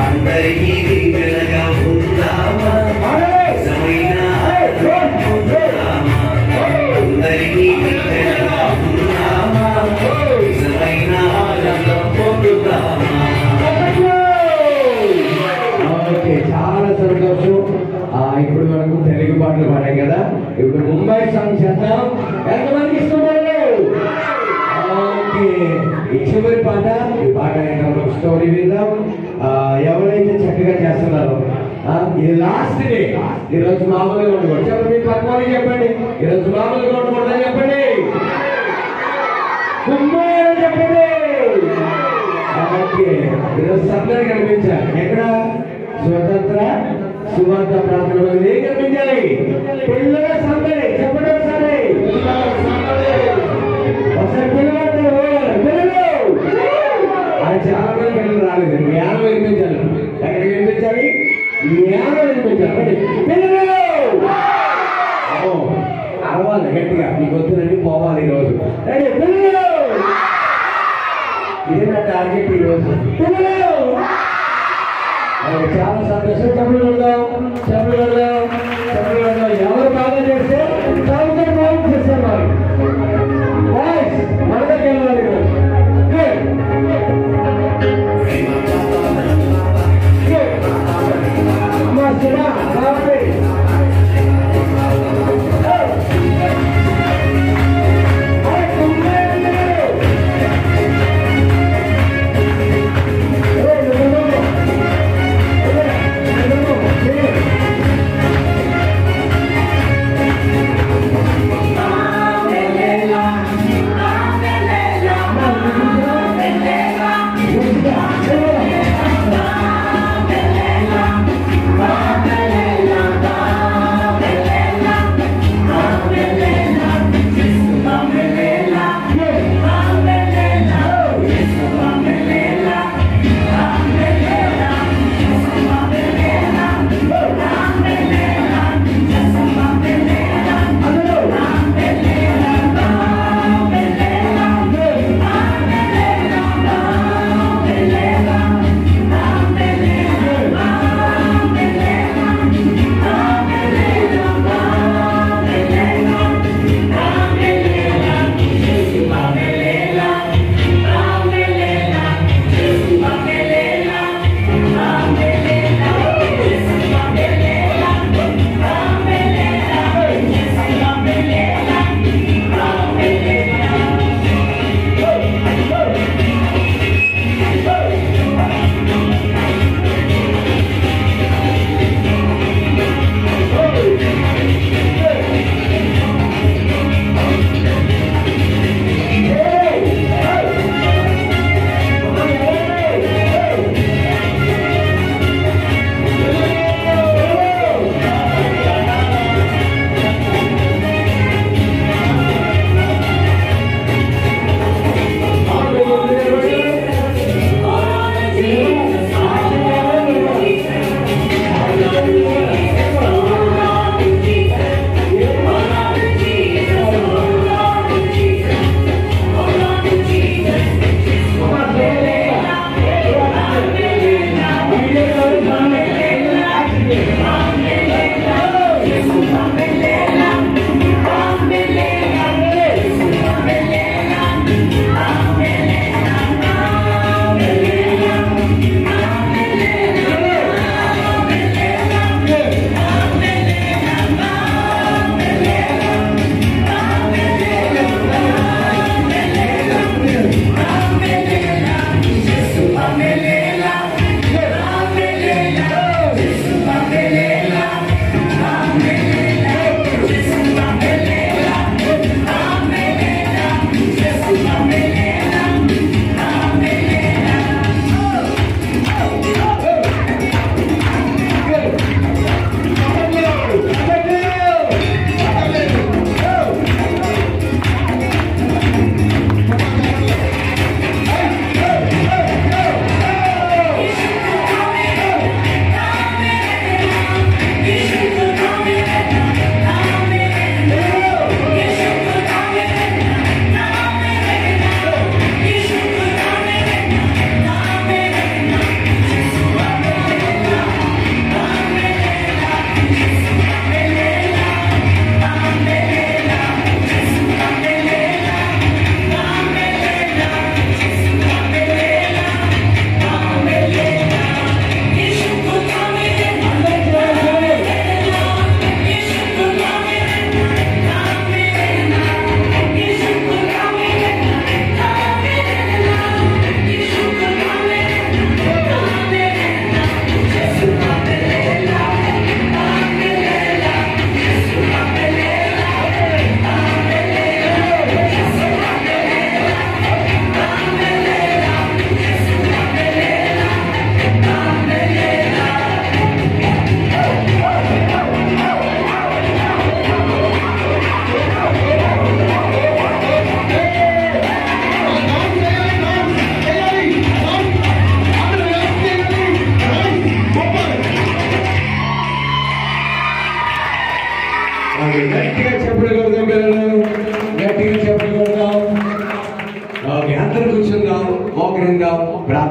అందరికీ దీవెనగా ఉందామా నిజమైన ఆనందం పొందుదామా, అందరికీ దీవెనగా ఉందామా నిజమైన ఆనందం పొందుదామా. ఓకే, చాలా సంతోషం. ఇప్పుడు మనకు తెలుగు పాటలు పాడాం కదా. ఇప్పుడు ముంబై సాంగ్ చేద్దాం. ఎంతమందికి ఇష్టపడలేదు? ఓకే, ఈ చివరి పాట, ఈ పాట ఒక స్టోరీ విందాం. ఎవరైతే చక్కగా చేస్తున్నారో ఇది లాస్ట్ డే. ఈరోజు మామూలుగా ఉండకూడదు. చెప్పండి, మీ పక్కన చెప్పండి, ఈరోజు మామూలుగా ఉండకూడదని చెప్పండి. కుమారు చెప్పండి. ఓకే, ఈరోజు సందడి కనిపించాలి. ఎక్కడ? స్వతంత్ర సువార్త ప్రాంతంలో ఏం కనిపించాలి? పిల్లల సందడి. చెప్పండి ఒకసారి. ఒకసారి పిల్లలు అది చాలా మంది పిల్లలు రాలేదు. జ్ఞానం వినిపించాలి. ఎక్కడికి వినిపించాలి? జ్ఞానం వినిపించాలి. పిల్లలు అరవాలి గట్టిగా. మీకు వద్దునండి, పోవాలి ఈరోజు. పిల్లలు ఇదే నా టార్గెట్ ఈరోజు. పిల్లలు చాలా సంతోషం. చెప్పులు వెళ్దాం, చెప్పులు వెళ్దాం, చెప్పులు వెళ్దాం. ఎవరు బాగా చేస్తే సంవత్సరం బాగా చేస్తారు వారు. మనకి వెళ్ళాలి. అమ్మా శివా బాబు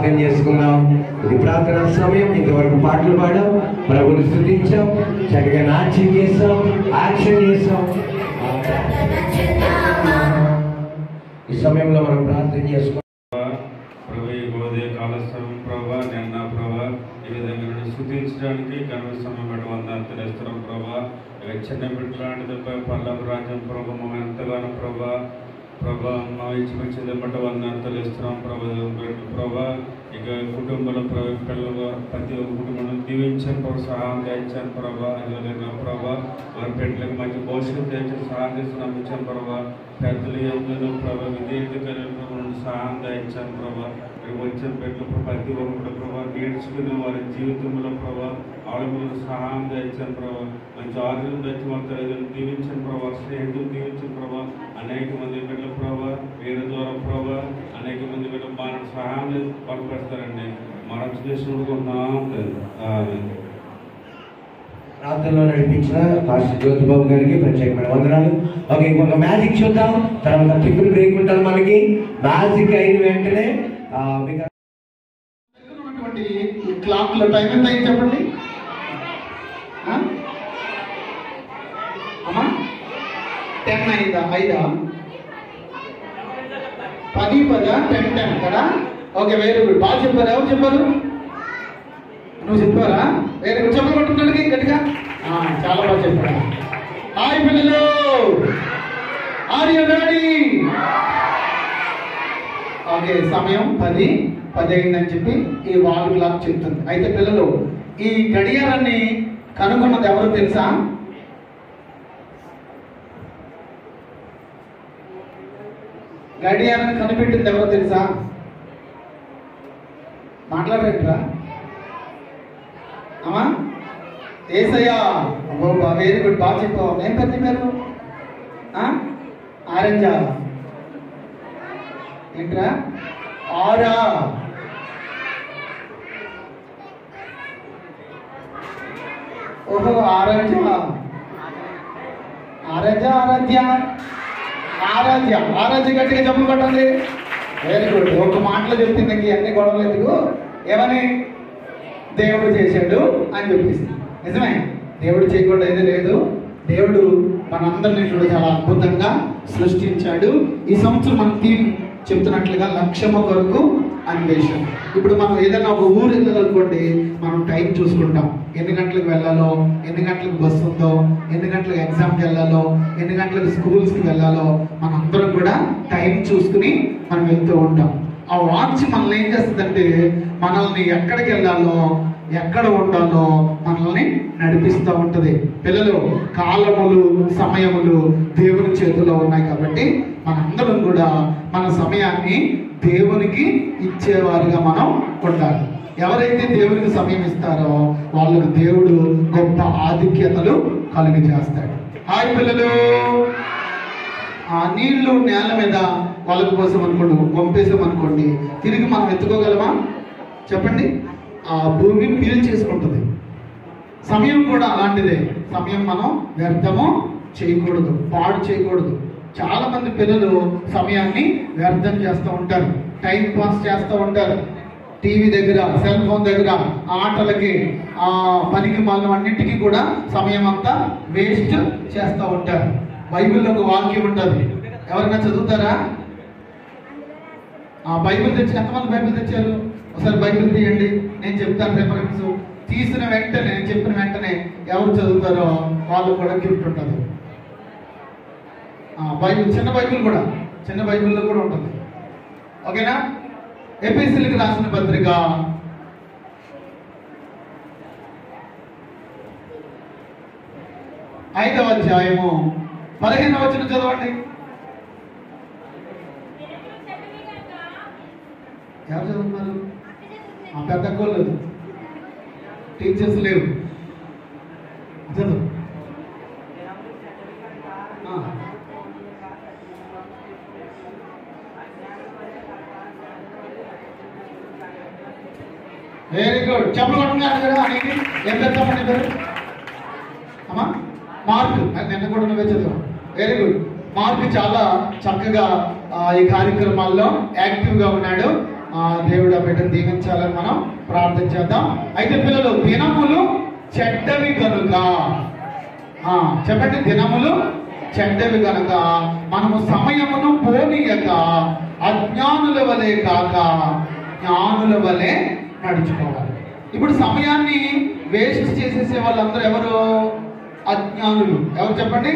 ప్రార్థన చేసుకున్నాం. ఇది ప్రార్థనా సమయం. ఇంతవరకు పాటలు పాడాం, ప్రభుని స్తుతించాం, చక్కగా నాట్యం చేసాం, యాక్షన్ చేసాం. ఈ సమయంలో మనం ప్రార్థన చేసుకున్నాం. ప్రభు ఈ ఉదయ కాల సమయం ప్రభా నిన్న ప్రభా ఈ విధంగా నేను స్థుతించడానికి కనుక సమయం బట్టి వందనాలు తెలుస్తున్నాం ప్రభా. ఇక చిన్న బిడ్డలాంటిది పల్లవ రాజ్యం ప్రభా మా ఎంతగానో ప్రభా మా ఇచ్చిపోయింది బట్టి వందనాలు తెలుస్తున్నాం ప్రభా. ఇక కుటుంబంలో పిల్లలు ప్రతి ఒక్క కుటుంబంలో దీవించాను ప్రభా, సహాయం తెచ్చాను ప్రభా. అదేవిధంగా ప్రభా వారి బిడ్డలకు మంచి భవిష్యత్తు తెచ్చి సహాయం చేసి నమ్మించాను ప్రభా. పెద్దలు ఎందుకు ప్రభా విద్యార్థి కలిగిన సహాయం తెచ్చాను ప్రభా. ఇక్కడ వచ్చిన బిడ్డలు ప్రతి ఒక్కరు ప్రభా నేర్చుకుని వారి జీవితంలో ప్రభా ఆడపిల్లలకు సహాయం తెచ్చాను ప్రభా. మంచి ఆరోగ్యం తెచ్చి వాళ్ళ తల్లిదండ్రులు దీవించాను ప్రభా, స్నేహితులు దీవించాను ప్రభా. అనేక మంది బిడ్డలు ప్రభా వేరే ద్వారా ప్రభా అనేక మంది బిడ్డలు మన సహాయం పంపిస్తారండి. మనం చేసుకుంటున్నాం. ప్రార్థనలో నడిపించిన పాస్టర్ జ్యోతిబాబు గారికి ప్రత్యేకమైన వందనాలు. ఓకే, ఇంకొక మ్యాజిక్ చూద్దాం, తర్వాత టిఫిన్ బ్రేక్ ఉంటారు మనకి. మ్యాజిక్ అయిన వెంటనే క్లాక్ లో టైం ఎంత అయింది చెప్పండి అమ్మా. 10 అయిందా? 5 10 10 కదా. Okay, very good. బాగా చెప్పారు. ఎవరు చెప్పారు? నువ్వు చెప్పారా? Very good. చెప్పలు కొట్టున్నాడు గట్టిగా. చాలా బాగా చెప్పారా. హాయ్ పిల్లలు, ఆర్ యు రెడీ? ఓకే, సమయం 10 అయిందని చెప్పి ఈ వాల్ క్లాక్ చెప్తుంది. అయితే పిల్లలు, ఈ గడియారాన్ని కనుగొన్నది ఎవరు తెలుసా? గడియారాన్ని కనిపెట్టింది ఎవరో తెలుసా? మాట్లాడరేట్రా అమ్మా? ఏసయ్యా. వెరీ గుడ్, బాగా చెప్పావు. ఏం పెద్ద పేరు? ఆరెంజా? ఏంట్రా? ఆరా? ఓహో, ఆరాధ్య గట్టిగా చెప్పు పట్టండి. Very good. ఒక మాటలో చెప్తుంది, అన్ని గొడవలు ఎందుకు. ఏమని? దేవుడు చేశాడు అని చెప్పేసి. నిజమే, దేవుడు చేయకుండా ఏది లేదు. దేవుడు మనందరినీ కూడా చాలా అద్భుతంగా సృష్టించాడు. ఈ సంవత్సరం మన థీమ్ చెప్తున్నట్లుగా లక్ష్యము కొరకు అన్వేషణ. ఇప్పుడు మనం ఏదైనా ఒక ఊరు వెళ్ళాలనుకోండి, మనం టైం చూసుకుంటాం. ఎన్ని గంటలకు వెళ్ళాలో, ఎన్ని గంటలకు బస్సు ఉందో, ఎన్ని గంటలకు ఎగ్జామ్కి వెళ్ళాలో, ఎన్ని గంటలకు స్కూల్స్కి వెళ్ళాలో మనందరం కూడా టైం చూసుకుని మనం వెళ్తూ ఉంటాం. ఆ వాచ్ మనల్ని ఏం చేస్తుందంటే మనల్ని ఎక్కడికి వెళ్ళాలో, ఎక్కడ ఉండాలో మనల్ని నడిపిస్తూ ఉంటుంది. పిల్లలు, కాలములు సమయములు దేవుని చేతిలో ఉన్నాయి కాబట్టి మనందరం కూడా మన సమయాన్ని దేవునికి ఇచ్చేవారిగా మనం ఉండాలి. ఎవరైతే దేవునికి సమయం ఇస్తారో వాళ్ళకు దేవుడు గొప్ప ఆధిక్యతలు కలుగ చేస్తాడు. హాయ్ పిల్లలు, ఆ నీళ్లు నేల మీద వాళ్ళ కోసం అనుకోండి, పంపేసామనుకోండి, తిరిగి మనం ఎత్తుకోగలమా? చెప్పండి. ఆ భూమి పీల్చేసుకుంటుంది. సమయం కూడా అలాంటిదే. సమయం మనం వ్యర్థము చేయకూడదు, పాడు చేయకూడదు. చాలా మంది పిల్లలు సమయాన్ని వ్యర్థం చేస్తూ ఉంటారు, టైం పాస్ చేస్తూ ఉంటారు. టీవీ దగ్గర, సెల్ ఫోన్ దగ్గర, ఆటలకి, పనికి మాలిన అన్నింటికి కూడా సమయం అంతా వేస్ట్ చేస్తూ ఉంటారు. బైబిల్లో ఒక వాక్యం ఉంటుంది, ఎవరైనా చదువుతారా? బైబిల్ తెచ్చి ఎంతమంది బైబిల్ తెచ్చారు? ఒకసారి బైబిల్ తీయండి, నేను చెప్తాను రిఫరెన్స్. తీసిన వెంటనే, నేను చెప్పిన వెంటనే ఎవరు చదువుతారో వాళ్ళు కూడా గిఫ్ట్ ఉంటుంది. బైబిల్, చిన్న బైబిల్ కూడా, చిన్న బైబిల్లో కూడా ఉంటుంది. ఓకేనా? ఎఫెసీయులకు రాసిన పత్రిక 5వ అధ్యాయము 15వ వచనం చదవండి. ఎవరు చదువుతున్నారు? పెద్ద కోళ్ళు, టీచర్స్ లేవు. చదువు. Very good. చెప్పలు కొట్టుకున్నాడు కదా అనేది. ఏం పెడతామండి పేరు? అమ్మా మార్క్. నిన్న కూడా నువ్వే చదువు. Very good. మార్క్ చాలా చక్కగా ఈ కార్యక్రమాల్లో యాక్టివ్గా ఉన్నాడు. దేవుడు ఆ బిడ్డను దీవించాలని మనం ప్రార్థన చేద్దాం. అయితే పిల్లలు, దినములు చెడ్డవి కనుక, చెప్పండి, దినములు చెడ్డవి కనుక మనము సమయమును పోనీయక అజ్ఞానుల వలె కాక జ్ఞానుల వలె నడుచుకోవాలి. ఇప్పుడు సమయాన్ని వేస్ట్ చేసేసే వాళ్ళందరూ ఎవరు? అజ్ఞానులు. ఎవరు చెప్పండి?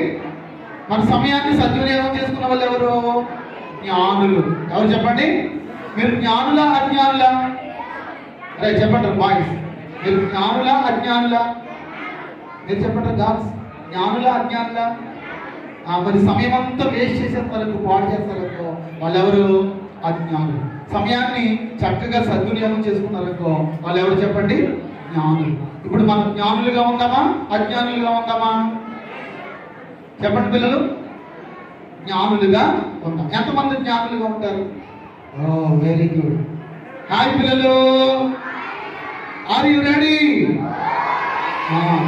మన సమయాన్ని సద్వినియోగం చేసుకున్న వాళ్ళు ఎవరు? జ్ఞానులు. ఎవరు చెప్పండి? మీరు జ్ఞానులా అజ్ఞానులా? అరే చెప్పండి బాయ్స్, మీరు జ్ఞానులా అజ్ఞానులా? మీరు చెప్పండి గర్ల్స్, జ్ఞానులా అజ్ఞానులా? మరి సమయం అంతా వేస్ట్ చేసేస్తారు, పాడు చేస్తారనుకో వాళ్ళు ఎవరు? అజ్ఞానులు. సమయాన్ని చక్కగా సద్వినియోగం చేసుకున్నారనుకో వాళ్ళు ఎవరు చెప్పండి? జ్ఞానులు. ఇప్పుడు మనం జ్ఞానులుగా ఉందామా అజ్ఞానులుగా ఉందామా? చెప్పండి పిల్లలు, జ్ఞానులుగా ఉందాం. ఎంతమంది జ్ఞానులుగా ఉంటారు? Very good. హాయ్ పిల్లలు, ఆర్ యు రెడీ?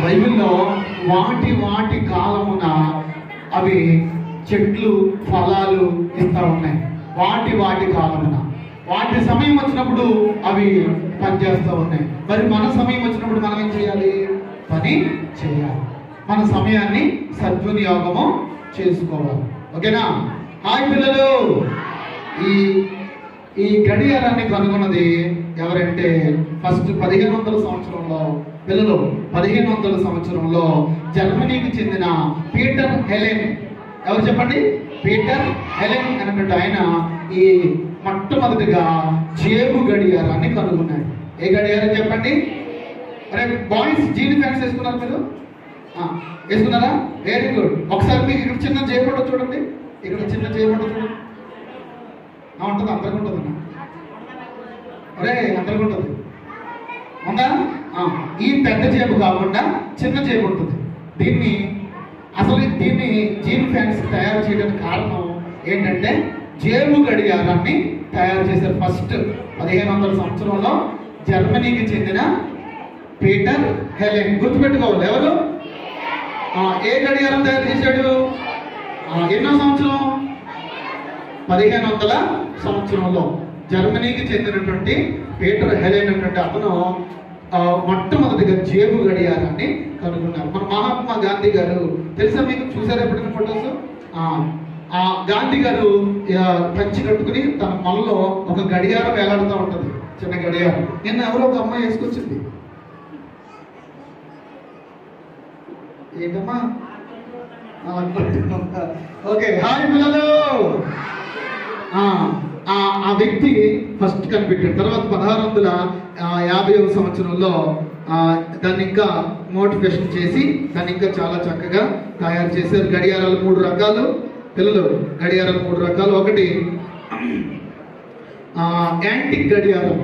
బైబిల్లో వాటి వాటి కాలమున అవి చెట్లు ఫలాలు ఇస్తూ ఉన్నాయి. వాటి వాటి కాలమున వాటి సమయం వచ్చినప్పుడు అవి పనిచేస్తూ ఉన్నాయి. మరి మన సమయం వచ్చినప్పుడు మనం ఏం చేయాలి? పని చేయాలి. మన సమయాన్ని సద్వినియోగము చేసుకోవాలి. ఓకేనా? హాయ్ పిల్లలు, ఈ గడియారాన్ని కనుగొన్నది ఎవరంటే ఫస్ట్ 1500 సంవత్సరంలో పిల్లలు 1500 సంవత్సరంలో జర్మనీకి చెందిన పీటర్ హెలెన్. ఎవరు చెప్పండి? పీటర్ హెలెన్ అనేటువంటి ఆయన ఈ మొట్టమొదటిగా జేబు గడియారాన్ని కనుగొన్నాడు. ఏ గడియారం చెప్పండి? అరే బాయ్స్, జీన్ ఫ్యాన్స్ వేసుకున్నారు మీరు? వేసుకున్నారా? Very good. ఒకసారి మీకు ఇక్కడ చిన్న జేబు చూడండి, ఇక్కడ చిన్న జేబు చూడండి. ఉంటుంది, అందరికి ఉంటుంది. అరే అందరికి ఉంటుంది, ఉందా? ఈ పెద్ద జేబు కాకుండా చిన్న జేబు ఉంటుంది. దీన్ని జీన్ ఫ్యాన్స్ తయారు చేయడానికి కారణం ఏంటంటే జేబు గడియారాన్ని తయారు చేశారు. ఫస్ట్ 1500 సంవత్సరంలో జర్మనీకి చెందిన పీటర్ హెలెన్. గుర్తుపెట్టుకోవాలి ఎవరు? ఏ గడియారం తయారు చేశాడు? ఎన్నో సంవత్సరం? 1500 సంవత్సరంలో జర్మనీకి చెందినటువంటి పీటర్ హెలెన్ అనేటువంటి అతను మొట్టమొదటిగా జేబు గడియారాన్ని కనుగొన్నారు. మన మహాత్మా గాంధీ గారు తెలుసా మీకు? చూసారా ఎప్పుడైనా ఫొటోస్? గాంధీ గారు పంచి కట్టుకుని తన మొలలో ఒక గడియారం వేలాడుతూ ఉంటుంది, చిన్న గడియారం. నిన్న ఎవరో ఒక అమ్మాయి వేసుకొచ్చింది. ఏంటమ్మా? ఓకే, హాయ్ పిల్లలు. ఆ వ్యక్తి ఫస్ట్ కనిపెట్టాడు. తర్వాత 1650వ సంవత్సరంలో దాన్ని ఇంకా మోటివేషన్ చేసి దాన్ని ఇంకా చాలా చక్కగా తయారు చేశారు. గడియారాలు 3 రకాలు పిల్లలు. గడియారాలు 3 రకాలు. ఒకటి యాంటిక్ గడియారం,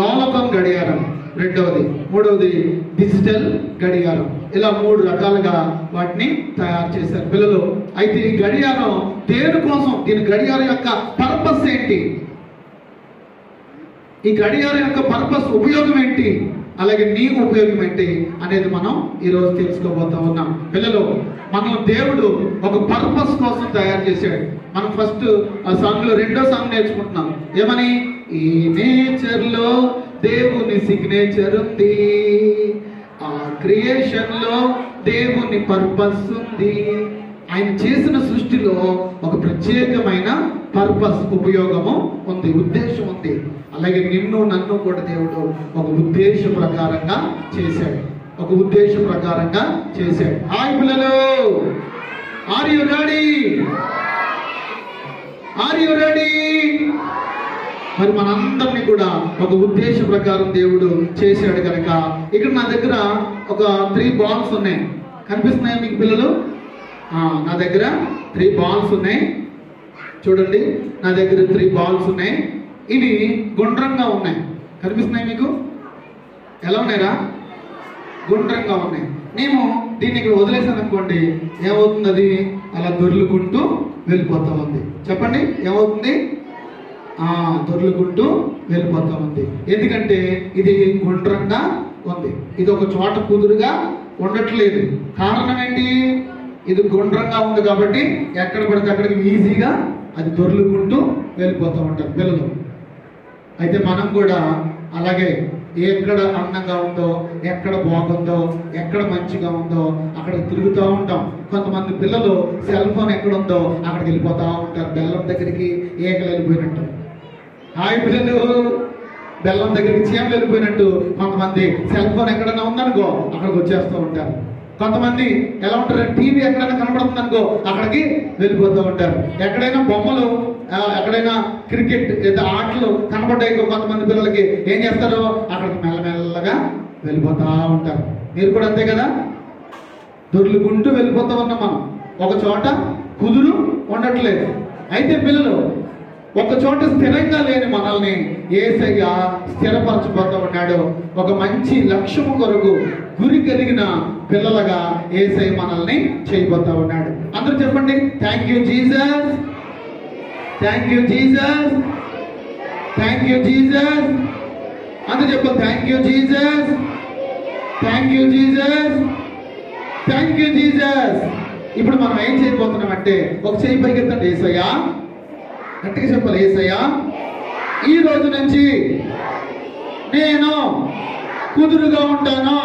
లోలకం గడియారం రెండవది, మూడవది డిజిటల్ గడియారం. ఇలా 3 రకాలుగా వాటిని తయారు చేశారు పిల్లలు. అయితే ఈ గడియారం దేనికోసం? దీని గడియారం యొక్క పర్పస్ ఏంటి? ఈ గడియారం యొక్క పర్పస్, ఉపయోగం ఏంటి? అలాగే నీ ఉపయోగం ఏంటి అనేది మనం ఈరోజు తెలుసుకోబోతా ఉన్నాం పిల్లలు. మనం దేవుడు ఒక పర్పస్ కోసం తయారు చేశాడు. మనం ఫస్ట్ ఆ సాంగ్ లో 2వ సాంగ్ నేర్చుకుంటున్నాం. ఏమని? ఈ నేచర్ లో దేవుని సిగ్నేచర్ ఉంది, ఆ క్రియేషన్ లో దేవుని పర్పస్ ఉంది. ఆయన చేసిన సృష్టిలో ఒక ప్రత్యేకమైన పర్పస్, ఉపయోగము ఉంది, ఉద్దేశం ఉంది. అలాగే నిన్ను నన్ను కూడా దేవుడు ఒక ఉద్దేశ ప్రకారంగా చేశాడు, ఒక ఉద్దేశ ప్రకారంగా చేశాడు. హాయ్ పిల్లలు, are you ready? Are you ready? మరి మనందరినీ కూడా ఒక ఉద్దేశ ప్రకారం దేవుడు చేశాడు కనుక ఇక్కడ నా దగ్గర ఒక 3 బాల్స్ ఉన్నాయి. కనిపిస్తున్నాయి మీకు పిల్లలు? నా దగ్గర 3 బాల్స్ ఉన్నాయి. చూడండి, నా దగ్గర 3 బాల్స్ ఉన్నాయి. ఇవి గుండ్రంగా ఉన్నాయి. కనిపిస్తున్నాయి మీకు? ఎలా ఉన్నాయిరా? గుండ్రంగా ఉన్నాయి. నేను దీన్ని ఇక్కడ వదిలేసాను అనుకోండి, ఏమవుతుంది? అది అలా దొర్లుకుంటూ వెళ్ళిపోతా ఉంది. చెప్పండి, ఏమవుతుంది? దొర్లుకుంటూ వెళ్ళిపోతా ఉంది. ఎందుకంటే ఇది గుండ్రంగా ఉంది. ఇది ఒక చోట కుదురుగా ఉండట్లేదు. కారణం ఏంటి? ఇది గుండ్రంగా ఉంది కాబట్టి ఎక్కడ పడితే అక్కడికి ఈజీగా అది దొర్లుకుంటూ వెళ్ళిపోతూ ఉంటారు పిల్లలు. అయితే మనం కూడా అలాగే ఎక్కడ అందంగా ఉందో, ఎక్కడ బాగుందో, ఎక్కడ మంచిగా ఉందో అక్కడ తిరుగుతూ ఉంటాం. కొంతమంది పిల్లలు సెల్ ఫోన్ ఎక్కడ ఉందో అక్కడికి వెళ్ళిపోతూ ఉంటారు, బెల్లం దగ్గరికి ఏకలు వెళ్ళిపోయినట్టు. హాయ్ పిల్లలు, బెల్లం దగ్గరికి చీమలు వెళ్ళిపోయినట్టు కొంతమంది సెల్ ఫోన్ ఎక్కడైనా ఉందనుకో అక్కడికి వచ్చేస్తూ ఉంటారు. కొంతమంది ఎలా ఉంటారు, టీవీ ఎక్కడైనా కనబడుతుంది అనుకో అక్కడికి వెళ్ళిపోతూ ఉంటారు. ఎక్కడైనా బొమ్మలు, ఎక్కడైనా క్రికెట్ లేదా ఆటలు కనబడ్డాయి కొంతమంది పిల్లలకి ఏం చేస్తారు, అక్కడికి మెల్లమెల్లగా వెళ్ళిపోతూ ఉంటారు. మీరు కూడా అంతే కదా, దొర్లుకుంటూ వెళ్ళిపోతూ ఉన్నాం మనం. ఒక చోట కుదురు ఉండట్లేదు. అయితే పిల్లలు ఒక చోట స్థిరంగా లేని మనల్ని యేసయ్య స్థిరపరచబోతూ ఉన్నాడు. ఒక మంచి లక్ష్యము కొరకు గురి కలిగిన పిల్లలుగా యేసయ్య మనల్ని చేయబోతా ఉన్నాడు. అందరూ చెప్పండి, thank you Jesus, thank you Jesus, thank you Jesus. అందరూ చెప్పండి, thank you Jesus, thank you Jesus, thank you Jesus. ఇప్పుడు మనం ఏం చేయబోతున్నామంటే ఒక చేయి పైకెత్తండి. యేసయ్యా, గట్టిగా చెప్పాలి, యేసయ్యా ఈ రోజు నుంచి నేను కుదురుగా ఉంటాను,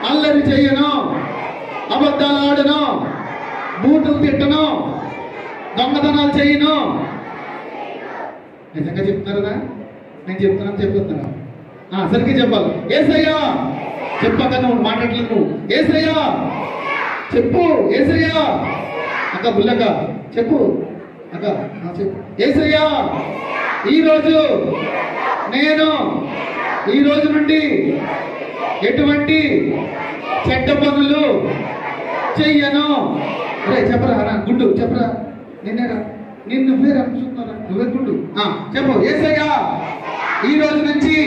అల్లరి చెయ్యను, అబద్ధాలు ఆడను, బూతులు తిట్టను, దొంగతనాలు చేయను. నిజంగా చెప్తున్నారా? నేను చెప్తున్నాను చెప్తున్నా, సరిగ్గా చెప్పాలి. యేసయ్యా చెప్పాక నువ్వు మాట్లాడలేదు, నువ్వు యేసయ్యా చెప్పు, యేసయ్యా అక్క బుల్లక్క చెప్పు, అక్క చెప్పు. యేసయ్యా ఈరోజు నేను ఈ రోజు నుండి ఎటువంటి చెడ్డ పనులు చెయ్యను. అరే చెప్పరా రా, గుడ్డు చెప్పరా, నిన్నేరా, నిన్ను నువ్వే రమ్ముతున్నారా, నువ్వే గుడ్డు చెప్పు. యేసయ్యా ఈ రోజు నుంచి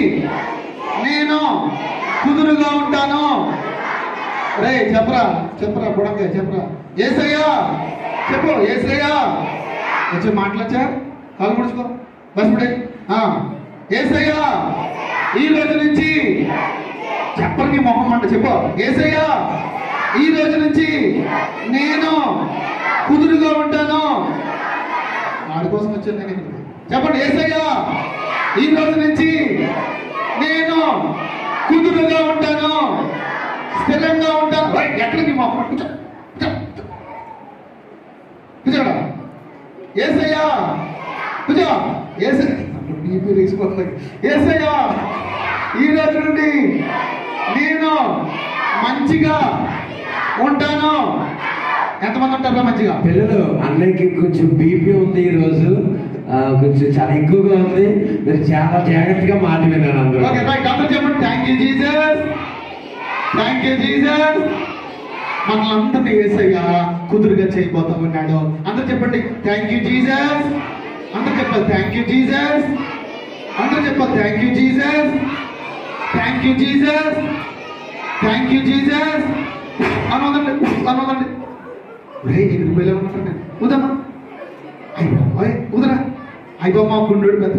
నేను కుదురుగా ఉంటాను. రే చెప్పరా, చెప్పరా బుడంగా చెప్పరా. యేసయ్యా చెప్పు, యేసయ్యా వచ్చి మాట్లాడచ్చా, కాలు ముడుచుకో, బస్ పడే. యేసయ్యా ఈ రోజు నుంచి చెప్పని మొహం అంట చెప్పు. యేసయ్యా ఈ రోజు నుంచి నేను కుదురుగా ఉంటాను. వాడి కోసం వచ్చాను నేను. చెప్పండి, యేసయ్యా ఈ రోజు నుంచి నేను కుదురుగా ఉంటాను, స్థిరంగా ఉంటాను. ఎక్కడికి మొహం కూర్చో, కూర్చోడా. యేసయ్యా కూర్చో. యేసయ్యా ఈ రోజు నుండి నేను మంచిగా ఉంటాను. ఎంతమంది ఉంటారా మంచిగా? పిల్లలు, అన్నయ్యకి కొంచెం బీపీ ఉంది ఈ రోజు, కొంచెం చాలా ఎక్కువగా ఉంది. మీరు చాలా జాగ్రత్తగా మాట విన్నాను అందరూ. ఓకే రైట్, అందరూ చెప్పండి thank you Jesus, thank you Jesus. మనల్ని యేసయ్య కుదురుగా చేయబోతా ఉన్నాడు. అందరూ చెప్పండి థ్యాంక్ యూ జీసస్. అందరూ చెప్పాలి థ్యాంక్ యూ జీసస్. అందరూ చెప్పాలి thank you Jesus, thank you Jesus, thank you Jesus. అనోదండి అనోదండి. రే ఇక్కడ పిల్లలు ఉంటారు, నేను ఉదమ్మా అయ్యో ఉదరా అయిపోమ్మా గుండు పెద్ద.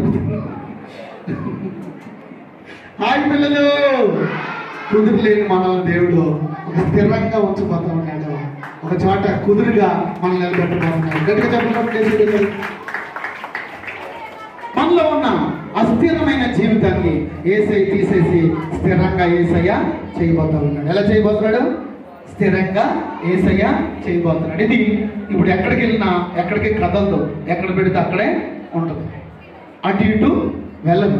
హాయ్ పిల్లలు, కుదురులేని మనల్ని దేవుడు ఒక స్థిరంగా ఉంచిపోతా ఉన్నాడు. ఒక చోట కుదురుగా మనల్ని నిలబెట్టబోతున్నాడు. గట్టిగా చెప్పండి. మనలో ఉన్న అస్థిరమైన జీవితాన్ని యేసయ్య తీసేసి స్థిరంగా యేసయ్య చేయబోతా ఉన్నాడు. ఎలా చేయబోతున్నాడు? స్థిరంగా యేసయ్య చేయబోతున్నాడు. ఇది ఇప్పుడు ఎక్కడికి వెళ్ళినా ఎక్కడికి కదలదు, ఎక్కడ పెడితే అక్కడే ఉంటుంది. అటు ఇటు వెళ్ళదు,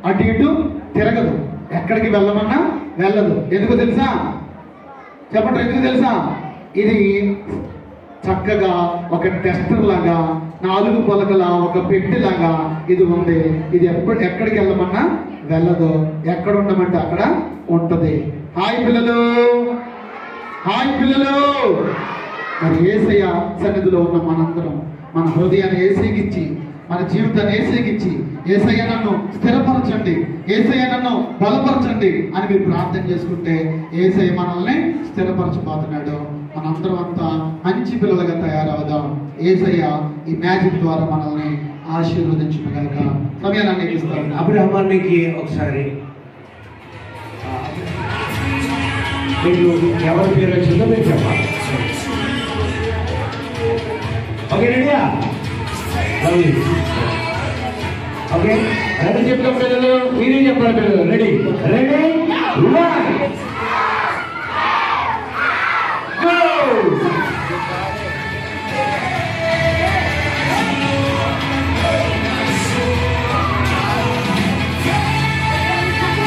అటు ఇటు తిరగదు, ఎక్కడికి వెళ్ళమన్నా వెళ్ళదు. ఎందుకు తెలుసా? చెప్పండి, ఎందుకు తెలుసా? ఇది చక్కగా ఒక టెస్టర్ లాగా, 4 పలకల ఒక పెట్టెలాగా ఇది ఉంది. ఇది ఎక్కడికి వెళ్ళమన్నా వెళ్ళదు, ఎక్కడ ఉండమంటే అక్కడ ఉంటది. హాయ్ పిల్లలు, హాయ్ పిల్లలు. మరి యేసయ్య సన్నిధిలో ఉన్న మనందరం మన హృదయాన్ని యేసయ్యకిచ్చి, మన జీవితాన్ని యేసయ్యకిచ్చి, యేసయ్య నన్ను స్థిరపరచండి, యేసయ్య నన్ను బలపరచండి అని మీరు ప్రార్థన చేసుకుంటే యేసయ్య మనల్ని స్థిరపరచబోతున్నాడు. మనందరం అంతా మంచి పిల్లలుగా తయారవుదాం. యేసయ్య ఈ మ్యాజిక్ ద్వారా మనల్ని ఆశీర్వదించుగాక. సమయాన్ని ఇస్తాను. అబ్రహామానికి ఒకసారి మీకు ఎవరి పేరు వచ్చిందో మీరు చెప్పాలి. ఓకే రెడీయా? ఓకే రెడీ చెప్తాం పిల్లలు, మీరే చెప్పాలి పిల్లలు. Ready ready 1 go.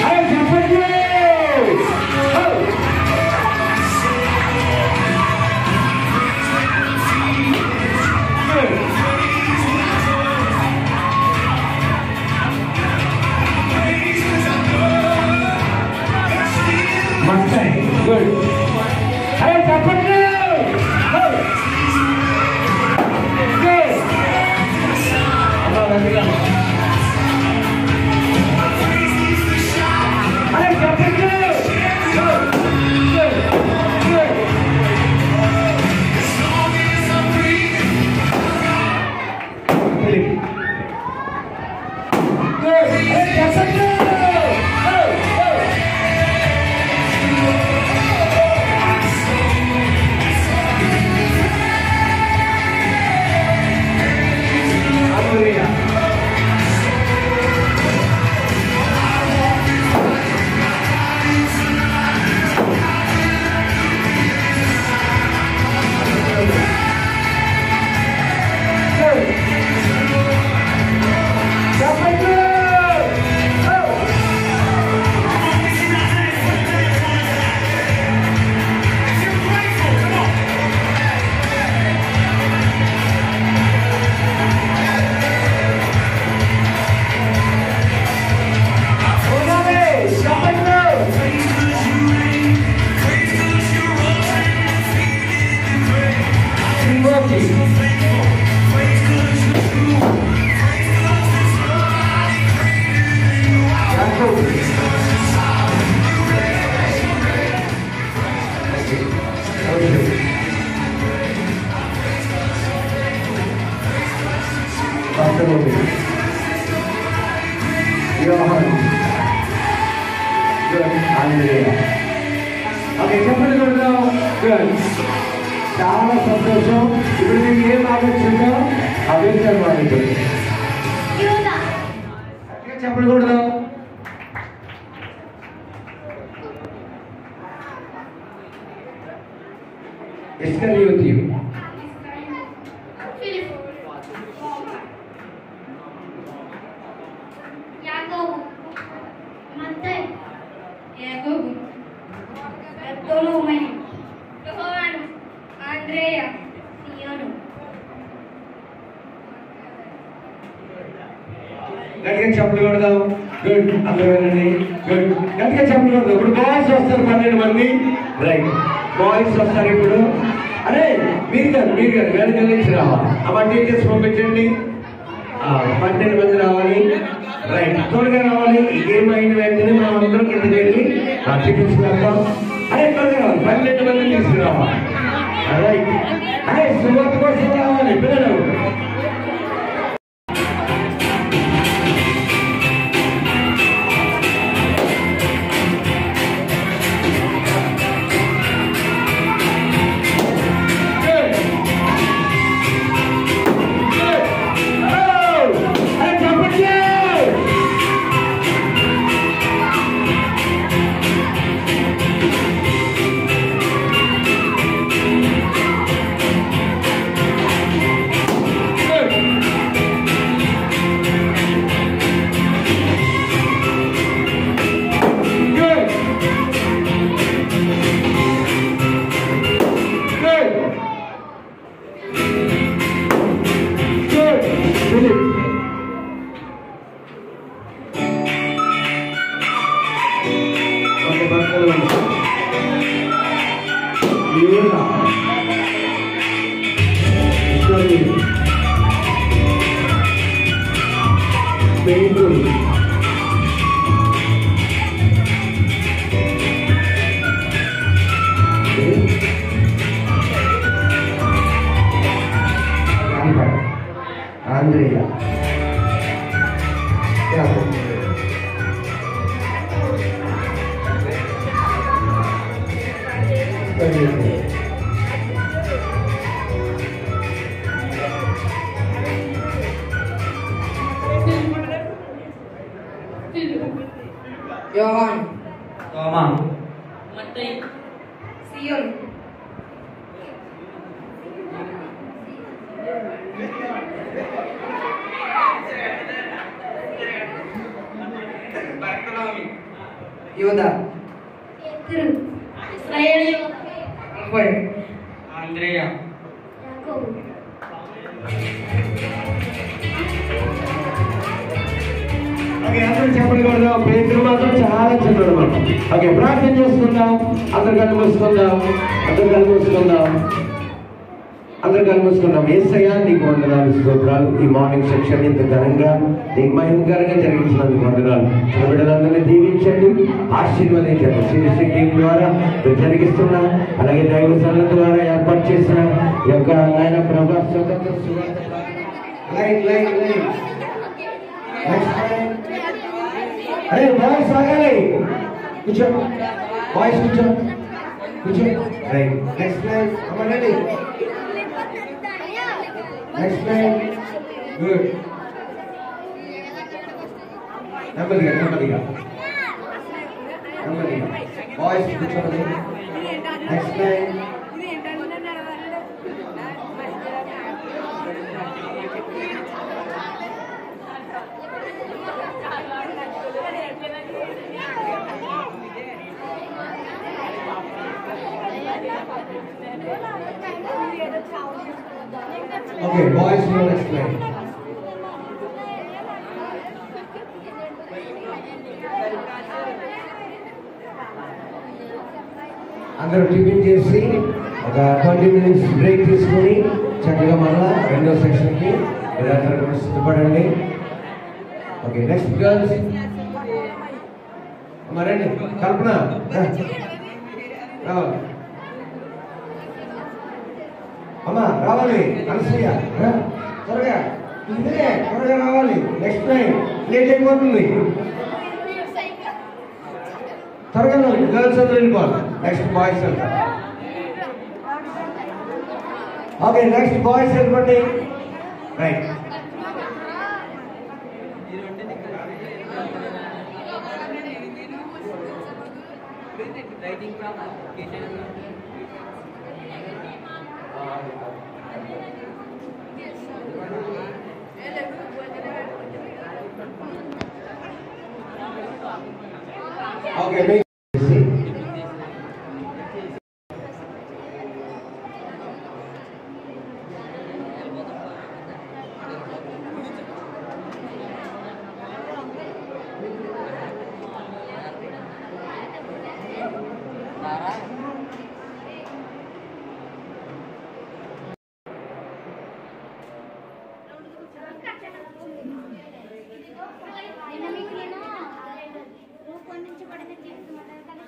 అరే చెప్పండి. Mustang, good. Hey, చెప్పండి. Good. Hey, చెప్పండి. Good. Good. Good. Good. Hey, చెప్పండి. చాలా సంతోషం. ఇప్పుడు మీకు ఏం ఆలోచిందో అదే చెప్పకూడదు. ఇస్కరియోతు యాకోబు మత్తయి యాకోబు బర్తోలోమై యోహాను ఆంద్రేయ సియోను. గట్టిగా చెప్పలు కొడదాం. గుడ్. అందరూ గుడ్. గట్టిగా చెప్పలు కొడదాం. ఇప్పుడు బాయ్స్ వస్తారు 12 మంది. రైట్, బాయ్స్ వస్తారు ఇప్పుడు. అరే మీరు కాదు వెనక నుంచి రావాలి. అమ్మ టీచర్స్ పంపించండి. 12 మంది రావాలి. రైట్, త్వరగా రావాలి. ఈ గేమ్ అయిన వెంటనే మనం అందరం కిందకి వెళ్ళి టిఫిన్స్ పెడతాం. అరే త్వరగా రావాలి. 12 మంది తీసుకురావాలి. రైట్, అరే సుమత్ కోసం రావాలి పిల్లలు. Andrea. అమ్మా సియోన్ యోధ ఇస్రాయేల్ ఆంద్రేయ యాకోబు ఓకే అందరూ చెప్పండి కూడా పేరు మాత్రం చాలా చిన్నది మనం ఓకే ప్రార్థన చేసుకుందాం అందరు కళ్ళు మూసుకుందాం అందరు కళ్ళు మూసుకుందాం యేసయ్యా నీకు వందనాలు స్తోత్రాలు ఈ మార్నింగ్ సెక్షన్ ఇంత ఘనంగా నీకు మహిమకరంగా జరిగించినందుకు వందనాలు బిడ్డలందరినీ దీవించండి ఆశీర్వదించండి సిరిసి టీం ద్వారా మీరు జరిగిస్తున్నా అలాగే దైవ సంఘం ద్వారా ఏర్పాటు చేసిన ఈ యొక్క నాయన ప్రభా స్వతంత్ర సువార్త లైన్ అరే బాయ్స్ ఆగాలి కూర్చో బాయ్స్ కూర్చో రైట్ నెక్స్ట్ లైన్ అమ్మండి నెక్స్ట్ లైన్ గుడ్ నెమ్మదిగా బాయ్స్ కూర్చోండి next line Okay, boys, no next line. అందరూ టిఫిన్ చేసి ఒక 20 minutes బ్రేక్ తీసుకొని చక్కగా మళ్ళా రెండో సెక్షన్కి మీరందరూ కూడా సిద్ధపడండి. ఓకే నెక్స్ట్ గర్ల్స్ మరండి కల్పన రావాలి అమ్మా రావాలి అనసూయ త్వరగా త్వరగా రావాలి నెక్స్ట్ టైం లేట్ అయిపోతుంది త్వరగా గర్ల్స్ అందరూ వెళ్ళిపోవాలి నెక్స్ట్ బాయ్స్ వెళ్తారు ఓకే నెక్స్ట్ బాయ్స్ వెళ్ళిపోండి రైట్ Okay, నిన్న మీకు నేను రూపొందించబడిన జీవితం చెప్పాను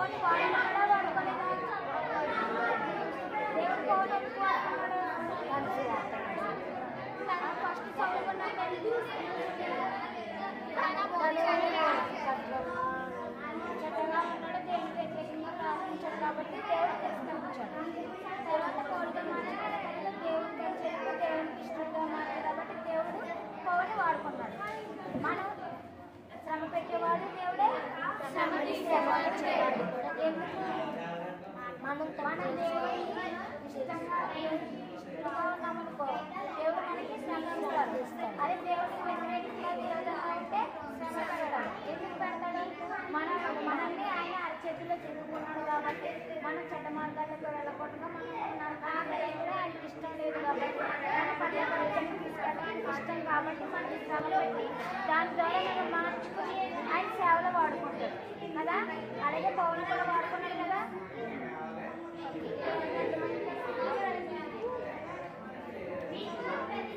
పౌలు వాడుకున్నాడా వాడుకోలేదా? దేవుడు పౌలు ఎందుకు వాడుకున్నాడు? ఫస్ట్ చదువుకున్నాడు చక్కగా ఉన్నాడు, దేవుడికి వ్యతిరేకంగా ప్రార్థించాడు కాబట్టి దేవుడు తిరస్కరించాడు. తర్వాత పౌలుగా మార్చాడు, దేవుడికి చెప్పి దేవుడికి ఇష్టంగా మార్చాడు కాబట్టి దేవుడు పౌలు వాడుకున్నాడు. మనం శ్రమ పెట్టేవాడు దేవుడే, శ్రమ తీసేవాడు దేవుడు. మనం దేవుడికి ఇష్టంగా ఉన్నామనుకో, దేవుడు మనకి శ్రమ ఇస్తాడు. అదే దేవుడికి వ్యతిరేకంగా విరోధంగా ఉంటే శ్రమ పెడతాడు. ఎందుకు పెడతాడు? మనల్ని ఆయన అరచేతిలో చిక్కుకున్నాడు కాబట్టి మనం చెడ్డ మార్గాలకు వెళ్ళకుండా మనం దేవుడు ఆయనకి ఇష్టం లేదు కాబట్టి మన పదే పర్యటనకు తీసుకెళ్ళడానికి ఇష్టం కాబట్టి మనకి శ్రమ పెట్టి దాని ద్వారా మనం మార్చుకుని ఆయన సేవలో వాడుకుంటాడు కదా. అలాగే పౌలు కూడా వాడుకున్నాడు కదా.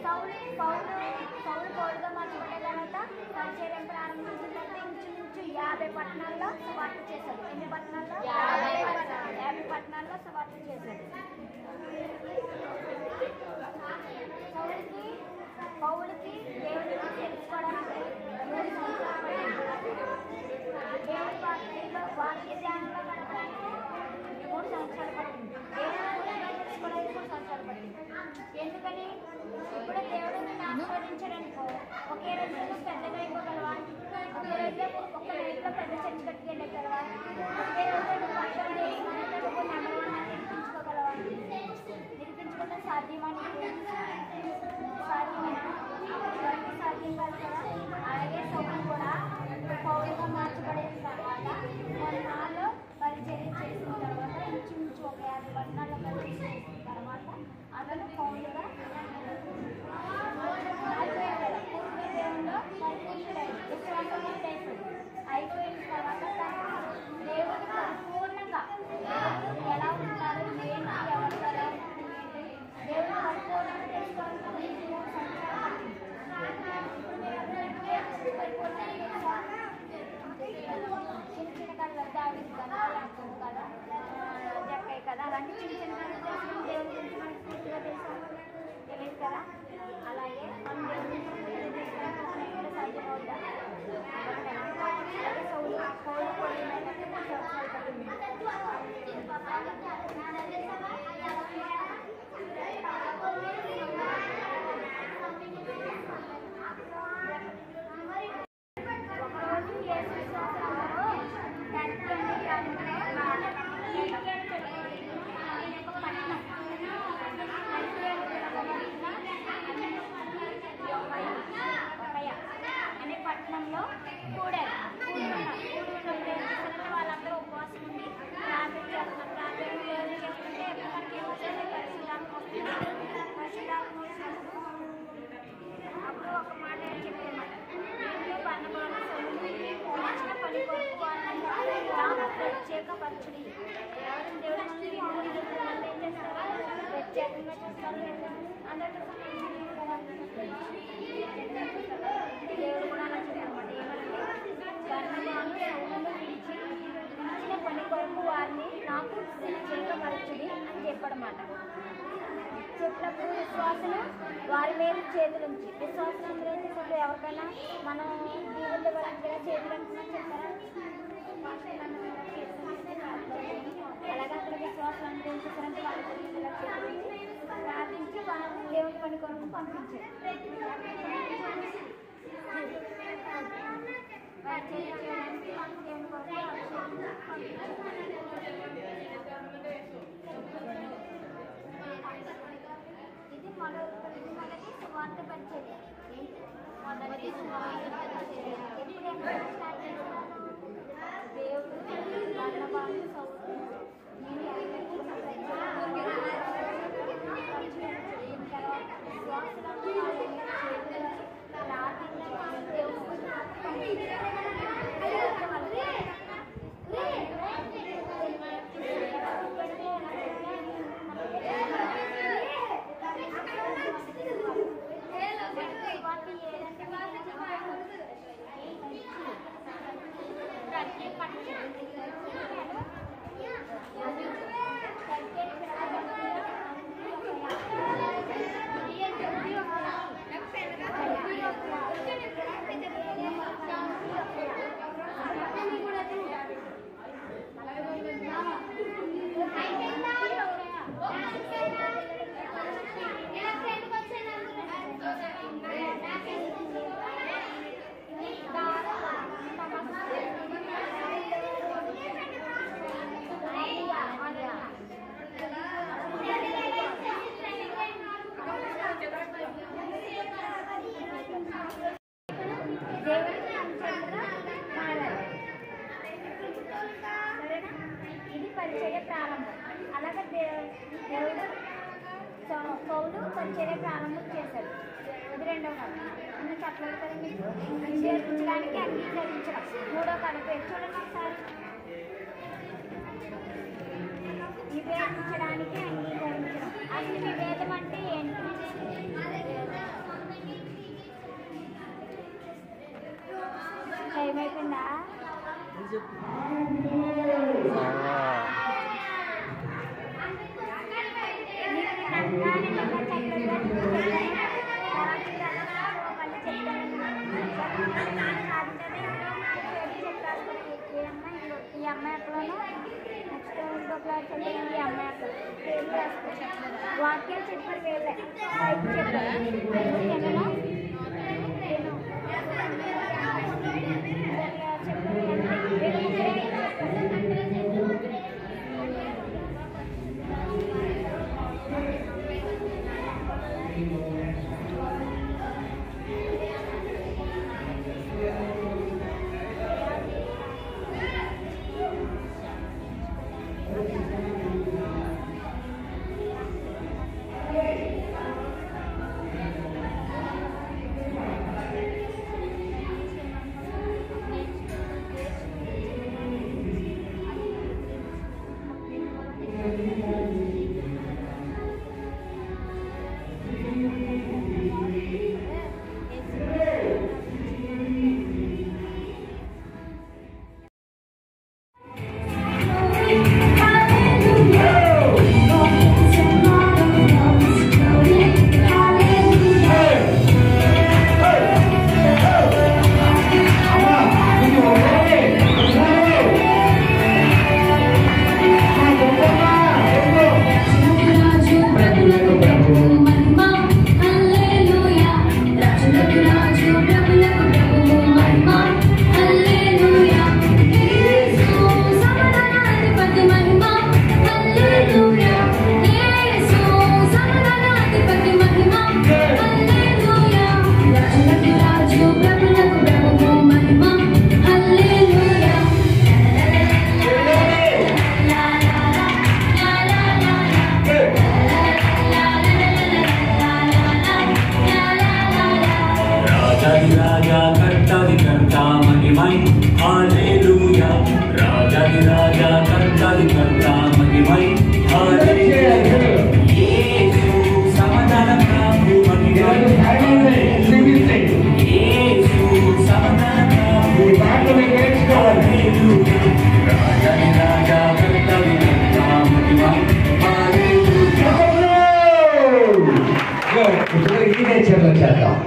పౌలుగా మార్చబడిన తర్వాత పరిచర్యం ప్రారంభించిందంటే ఇంచుమించు 50 పట్టణాల్లో సువార్త చేశాడు. ఎన్ని పట్టణాల్లో? 50 పట్టణాల్లో సువార్త చేశాడు. పౌలుకి దేవుడిని తెలుసుకోవడానికి 3 సంవత్సరాలు పట్టింది. దేవుడి వాక్య ధ్యానంలో గడపడానికి 3 సంవత్సరాలు పట్టింది. దేవుడిని తెలుసుకోవడానికి 3 సంవత్సరాలు పట్టింది. ఎందుకని? ఇప్పుడు దేవుడు నిన్ను ఆశీర్వదించాడనుకో, ఒకే రోజులో పెద్దగా అయిపోగలవా? ఒకే రోజులో ఒక్క నైట్లో పెద్ద చర్చ కట్టుకెళ్ళగలవా? ఒకే రోజులో నువ్వు పట్టణం నెంబర్ 1 నిరూపించుకోగలవా? నిరూపించుకుంటే సాధ్యమా? సాధ్యం కాదు కదా. అలాగే సౌలు కూడా పౌలుగా మార్చబడిన తర్వాత కొన్నాళ్ళు పరిచర్య చేసిన తర్వాత ఇంచుమించు ఒక 50 పట్టణాల్లో పరిచయం చేసిన తర్వాత అతను పౌలుగా అయిపోయాడు. పూర్తి దేవుల్లో అయిపోయిన తర్వాత దేవుడు సంపూర్ణంగా ఎలా ఉంటారు, ఏంటి, ఎవరు కదా, దేవుడు సంపూర్ణంగా తెలుసుకోవాలని 3 సంవత్సరాలు పట్టింది. చిన్న చిన్న కథలు దావీదు కదా, యాకోబు కదా, జక్కయ్య కదా, అలాంటి చిన్న చిన్న కథలు చేసిన దేవుడి గురించి మనకి పూర్తిగా తెలియదు కదా. అలాగే మనం దేవుడి గురించి సాధ్యమవుతా సౌలు పౌలు 3 సంవత్సరాలు పట్టింది. ఒకరోజు యేసు విశ్వాసంలో అనే పట్టణంలో కూడారు. కూడినప్పుడు ఏం చేస్తారంటే వాళ్ళందరూ ఉపవాసం ఉండి ప్రార్థన చేస్తున్నారు. ప్రార్థన చేస్తుంటే మనకి ఏమవుతుంది? పరిశుద్ధాత్మ వచ్చినప్పుడు అప్పుడు ఒక మాట చెప్పేమాట, వీళ్ళు పన్నబాబు వచ్చిన పని కొరకు వాళ్ళని ప్రత్యేక పరచుడి. ఎవరైనా దేవుడు మనల్ని ఏం చేస్తారు? ప్రత్యేకంగా చేస్తారు. అందరితో దేవుడు కూడా అలా చెప్పారన్నమాట. ఏమంటే ఇచ్చిన పని కొరకు వారిని నాకు ప్రత్యేకపరచుడి అని చెప్పాడన్నమాట. చెప్పినప్పుడు విశ్వాసులు వారి మీద చేతులుంచి, విశ్వాసం అందరూ ఏం చేసినప్పుడు ఎవరికైనా మనం దేవుళ్ళ వాళ్ళంటే చేతులు అనుకున్నా చెప్తారా? అలాగే అక్కడ విశ్వాసం అందరూ ఏం చేస్తారంటే వాళ్ళ చేతులుంచి ప్రార్థించి దేవుడి పని కొరకు పంపించారు. ఇది మొదటి సువార్త పరిచర్య. మొదటి సువార్త పరిచర్య ఎప్పుడు ఎక్కడ స్టార్ట్ చేస్తాను? దేవుడు బర్నబాను సౌలు అయిన తర్వాత విశ్వాసులందరూ ప్రార్థించి దేవుడు రెండో కథ అన్ని చెప్పలేదు కదా మీకు. నిషేధించడానికి అంగీకరించడం మూడో కథ పేరు చూడండి ఒకసారి. విభేదించడానికి అంగీకరించడం. అసలు విభేదం అంటే ఏంటి? టైం అయిపోయిందా? ఈ అమ్మాయి ఎక్కడో నెక్స్ట్ ఇంకో క్లాస్ అంటే ఈ అమ్మాయి అక్కడ పేరు రాసుకోవచ్చు. వాక్యాలు చెప్పారు వేరే టైప్ చెప్పారు.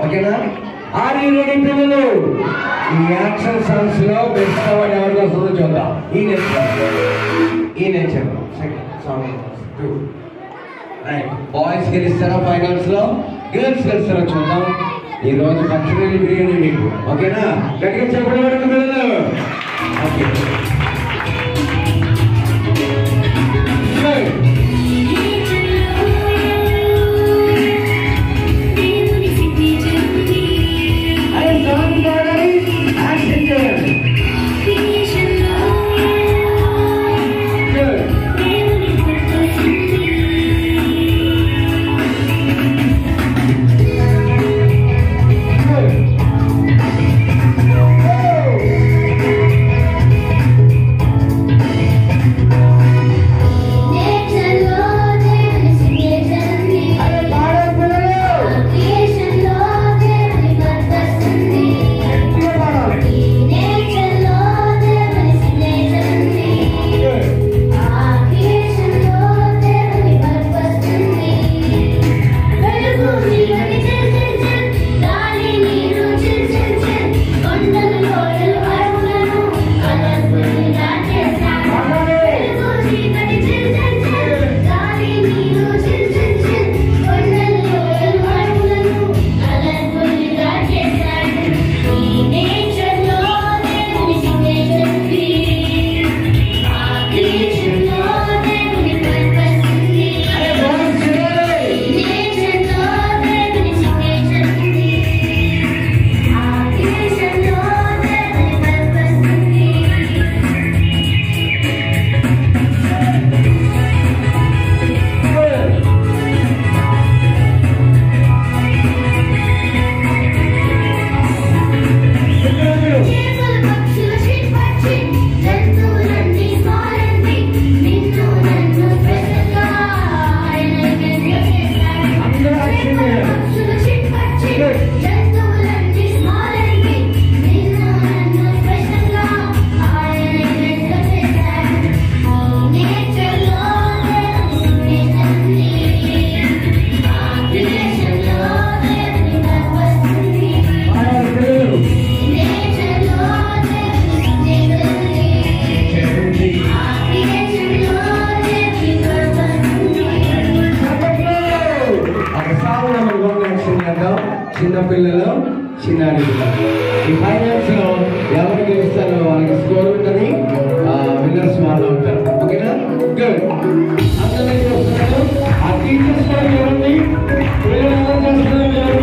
ఓకేనా? ఆర్ యు రెడీ పిల్లలు? ఈ యాక్షన్ సాంగ్స్ లో బెస్ట్ అవార్డు ఎవరికి వస్తుందో చూద్దాం. ఈ నేచర్ సాంగ్ 2 రైట్. బాయ్స్ గెలుస్తారా ఫైనల్స్ లో, గర్ల్స్ గెలుస్తారా చూద్దాం. ఈ రోజు పచ్చడి బిర్యానీ మీకు. ఓకేనా? గట్టిగా చెప్పండి పిల్లలు. Okay Hey! చిన్న పిల్లలు చిన్నారి పిల్లలు. ఈ ఫైనల్స్ లో ఎవరు గెలుస్తారో వాళ్ళకి స్కోర్ ఉంటుంది, విన్నర్స్ వాళ్ళు ఉంటారు. ఓకేనా? గుడ్. అందరూ ఏం చేస్తున్నారు? ఆ టీచర్స్ కూడా ఎవరండి? పిల్లలు ఎవరు చేస్తున్నారు? ఎవరు?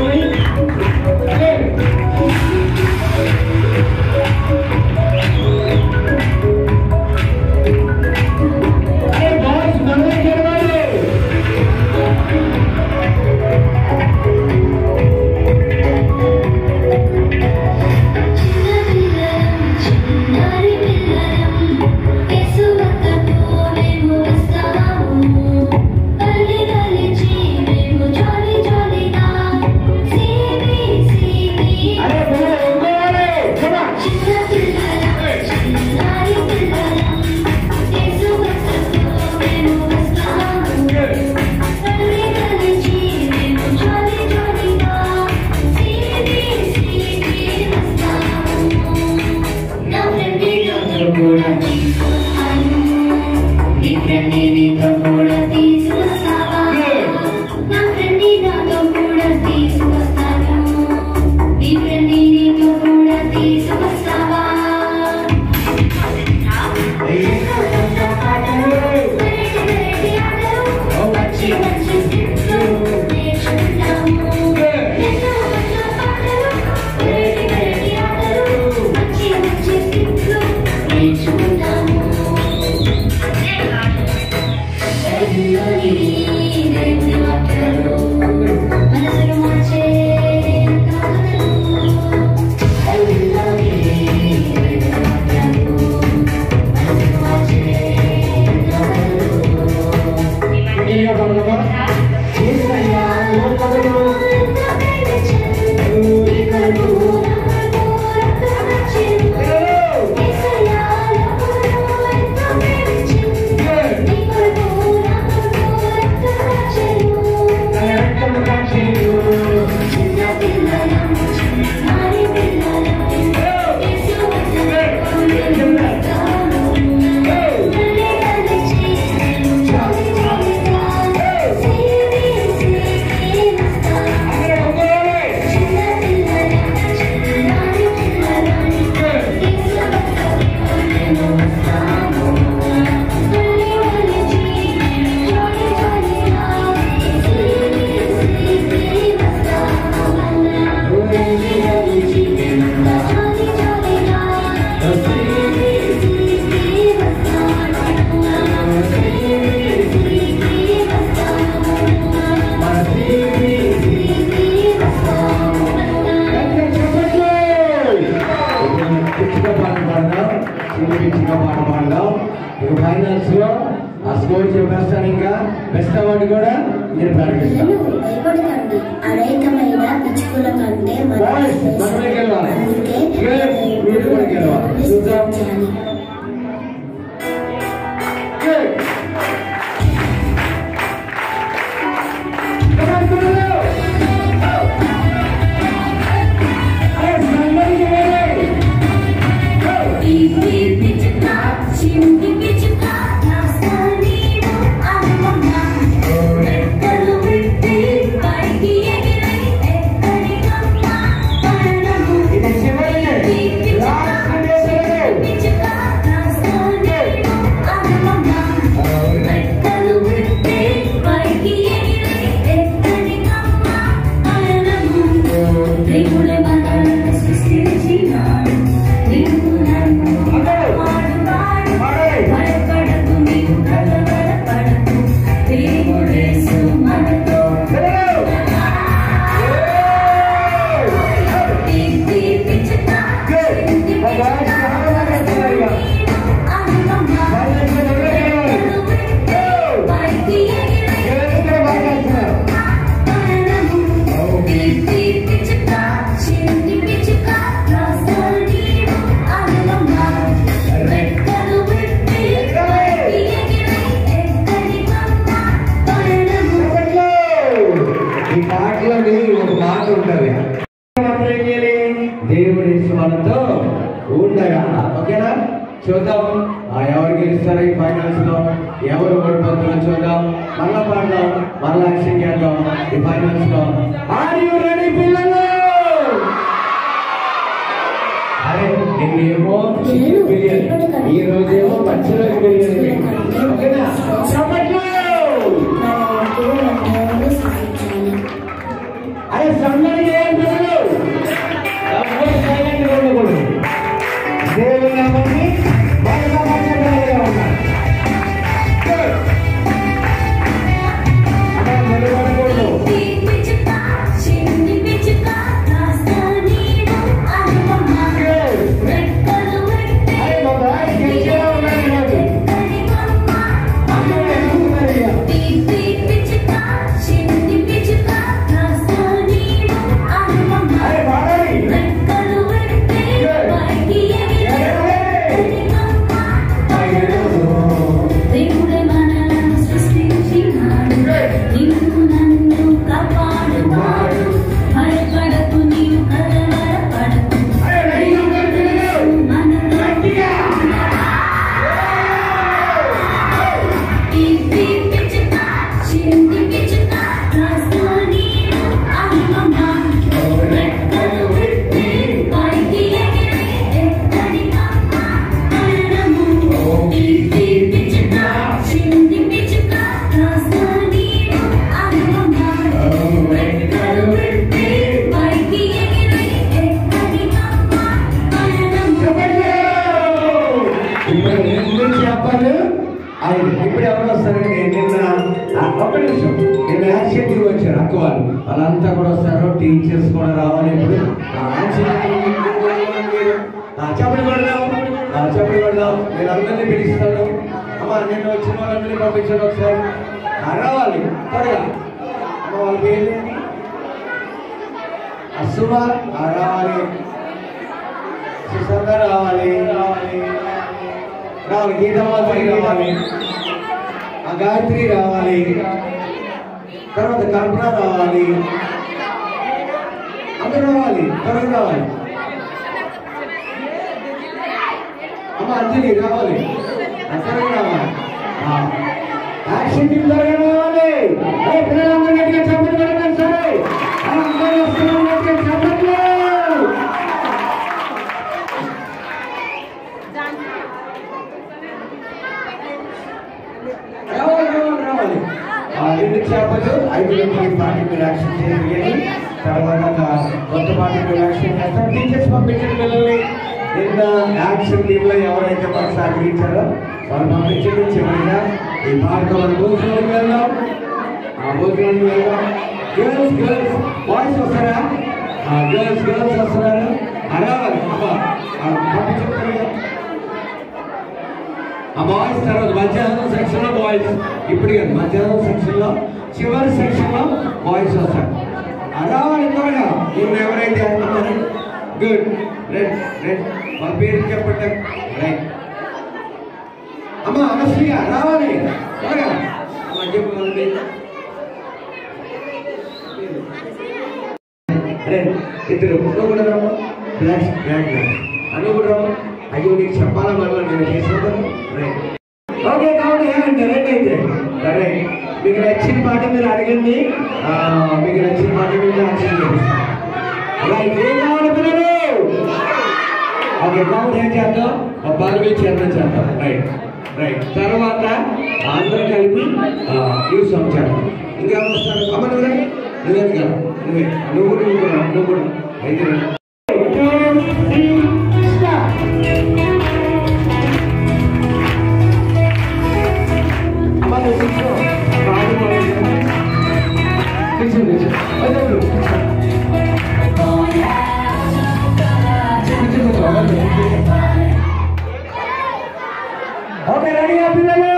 ఫైనల్స్ లో ఆ స్కోర్ చెప్పేస్తాను. ఇంకా బెస్ట్ అవార్డు కూడా మీరు ప్రకటిస్తాను. అరైతమైన పిచ్చుకుల కంటే దేవుడి స్మరణతో ఉండగా. ఓకేనా? చూద్దాం ఎవరు గెలుస్తారో ఈ ఫైనల్స్ లో, ఎవరు ఓడిపోతారో చూద్దాం. మళ్ళా పాడదాం, మళ్ళా యాక్షన్ చేద్దాం ఈ ఫైనల్స్ లో. ఆర్ యు రెడీ పిల్లలు? ఇప్పుడేమో చికెన్ బిర్యానీ, ఈ రోజేమో పచ్చిరొయ్య బిర్యానీ. ఓకేనా? చప్పట్లు. అరే సందడి చేయండి, సైలెంట్ ఉండకూడదు. దేవుని నామాన్ని బలపరచగలిగే ఉన్నారు. నిలబడకూడదు. అరే బాబా గట్టిగా ఉండాలి ఈరోజు. అందరూ ఎక్కుతున్నారయ్యా. అరే పాడాలి. దేవుడే మనలను సృష్టించినాడు, నిన్ను నన్ను కాపాడువాడు. భయపడకు, నీవు కలవరపడకు, మనలో తీపి పిచ్చుక, చింది పిచ్చుక, కాస్త నీవు అమ్మమ్మ. రెక్కలు విప్పి పైకి ఎగిరి ఎక్కడికమ్మ మరణము. తీపి పిచ్చుక, చింది పిచ్చుక, కాస్త నీవు అమ్మమ్మ. రెక్కలు విప్పి పైకి ఎగిరి ఎక్కడికమ్మ మరణము. ఇప్పుడు ఎందుకు చెప్పాలి? ఆయన ఇప్పుడు ఎవరు వస్తారంటే నిన్న ఒక్క నిమిషం, నిన్న యాక్సిడెంట్కి వచ్చారు అక్క వాళ్ళు, వాళ్ళంతా కూడా వస్తారు. టీచర్స్ కూడా రావాలి. ఇప్పుడు చెప్పలు కొడదాం, చెప్పలు కొడదాం. మీరు అందరినీ పిలుస్తాను. అమ్మ నిన్న వచ్చిన వాళ్ళందరినీ పంపించాను ఒకసారి. రావాలి త్వరగా. అమ్మ వాళ్ళ పేరు అసుమా రావాలి, సుసంద రావాలి, రావాలి గీతమాధురి రావాలి, ఆ గాయత్రి రావాలి, తర్వాత కల్పన రావాలి. అందరూ రావాలి, త్వరగా రావాలి. అమ్మ అంజలి రావాలి, త్వరగా రావాలి. యాక్షన్ టీం త్వరగా రావాలి. పిల్లలందరూ గట్టిగా చప్పట్లు కొట్టండి. సరే అందరూ వస్తున్నారు, గట్టిగా చప్పట్లు. రావాలి. 2 చేపలు 5 రూపాయల పార్టీ మీరు యాక్షన్ చేయాలి. తర్వాత కొత్త పార్టీ మీరు యాక్షన్ చేస్తారు. టీచర్స్ పంపించండి పిల్లల్ని. నిన్న యాక్షన్ టీంలో ఎవరైతే మనకు సహకరించారో వాళ్ళు పంపించండి. చివరిగా ఈ భారత భోజనానికి వెళ్దాం. ఆ భోజనానికి వెళ్దాం. గర్ల్స్ బాయ్స్ వస్తారా? గర్ల్స్ వస్తున్నారా? రావాలి. పంపించండి. ఆ బాయ్స్ తర్వాత మధ్యాహ్నం సెక్షన్ లో బాయ్స్, ఇప్పుడు కాదు మధ్యాహ్నం సెక్షన్ లో చివరి సెక్షన్ లో బాయ్స్ వస్తారు. రావాలి త్వరగా. ఇప్పుడు ఎవరైతే అంటున్నారు గుడ్ రెడ్ వాళ్ళ పేరు చెప్పండి. రైట్ అమ్మ అనశ్రీ రావాలి త్వరగా. ఇద్దరు నువ్వు కూడా రావు, బ్లాక్ అని కూడా రావు. అయ్యో నీకు చెప్పాలా మళ్ళీ నేను చేసుకుంటాను. ఓకే కాబట్టి ఏమంటే రైట్ అయితే సరే. మీకు నచ్చిన పాట మీరు అడగండి. మీకు నచ్చిన పాట మీద యాక్షన్ చేపిస్తాను. రైట్ ఏం కావాలి పిల్లలు? ఓకే కాబట్టి ఏం చేద్దాం? బాగా చేద్దాం. రైట్ తర్వాత అందరూ కలిపి యూ సాంగ్ చేద్దాం. ఇంకా వస్తారు అమ్మ నువ్వు కూడా అయితే ఓకే రెడీగా పిల్లలు?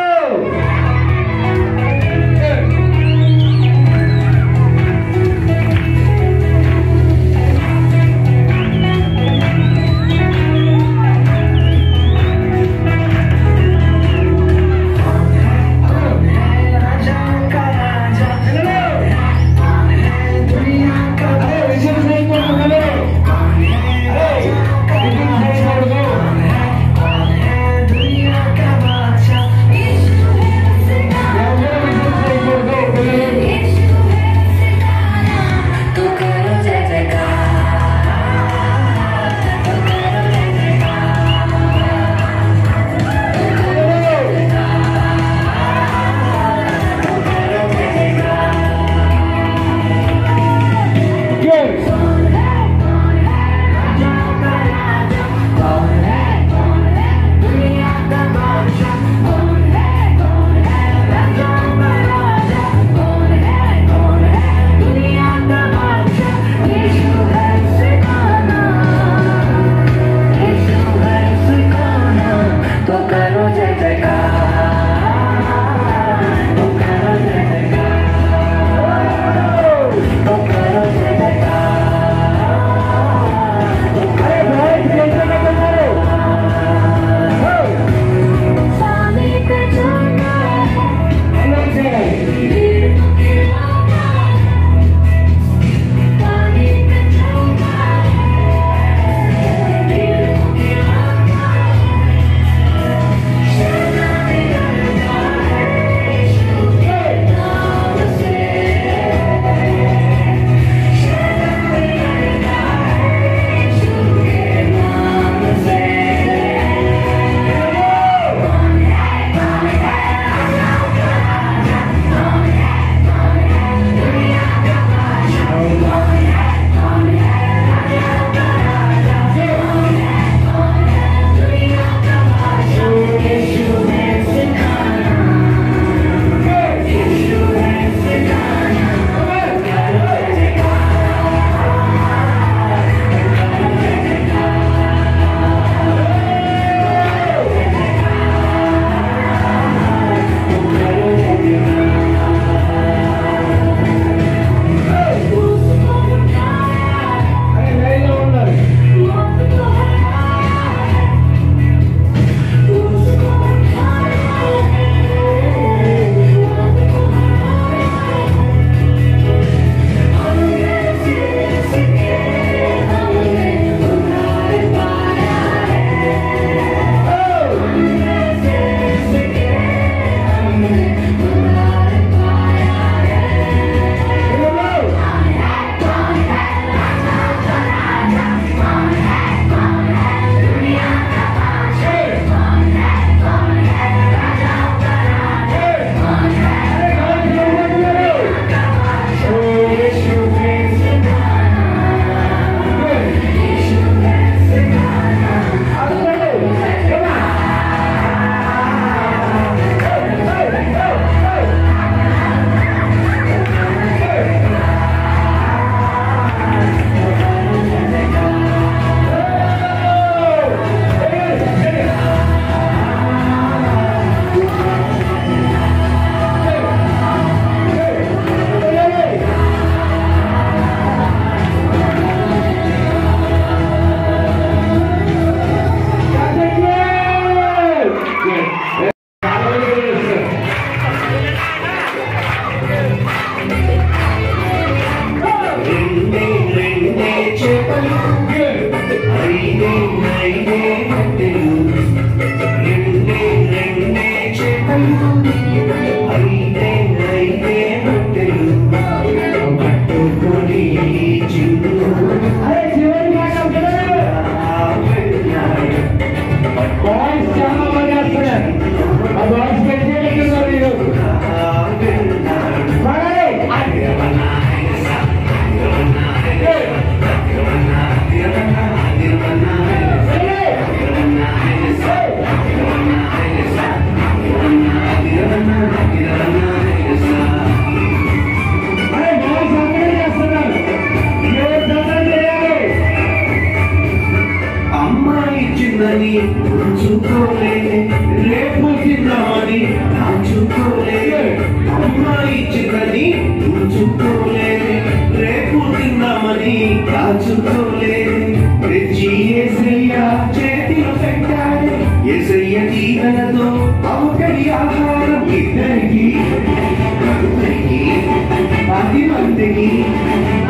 10 మందికి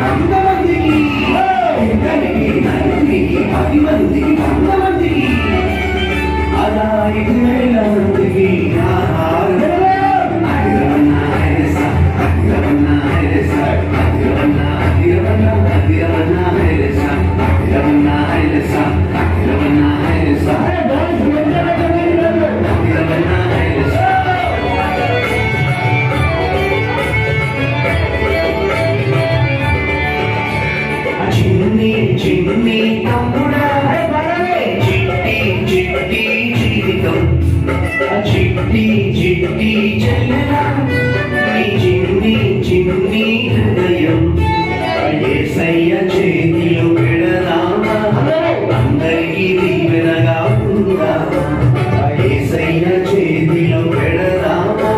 100 మందికి ఇద్దరికి నలుగురికి 10 మందికి 100 మందికి అలా 5,000 మందికి ఆహారం చిన్ని చిన్ని తమ్ముడా చిట్టి చిట్టి జీవితం చిట్టి చిట్టి చెల్లెలా నీ చిన్ని చిన్ని హృదయం యేసయ్య చేతిలో పెడదామా అందరికీ దీవెనగా ఉందా యేసయ్య చేతిలో పెడదామా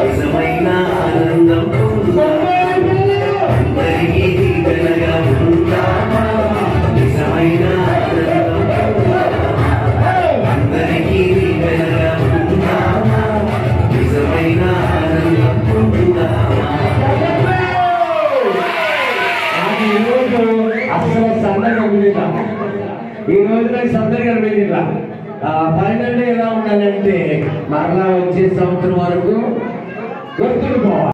నిజమైన ఆనందం ఉందా అందరికీ దీవెనగా ఉందామా నిజమైన ఆనందం అందరికీ దీవెనగా ఉందామా నిజమైన ఆనందం పొందుదామా అసలు సందడి కనిపించా ఈ రోజు నాకు సందడి కనిపించా ఫైనల్ డే ఎలా ఉండాలంటే మరలా వచ్చే సంవత్సరం వరకు గుర్తుండిపోవాలి.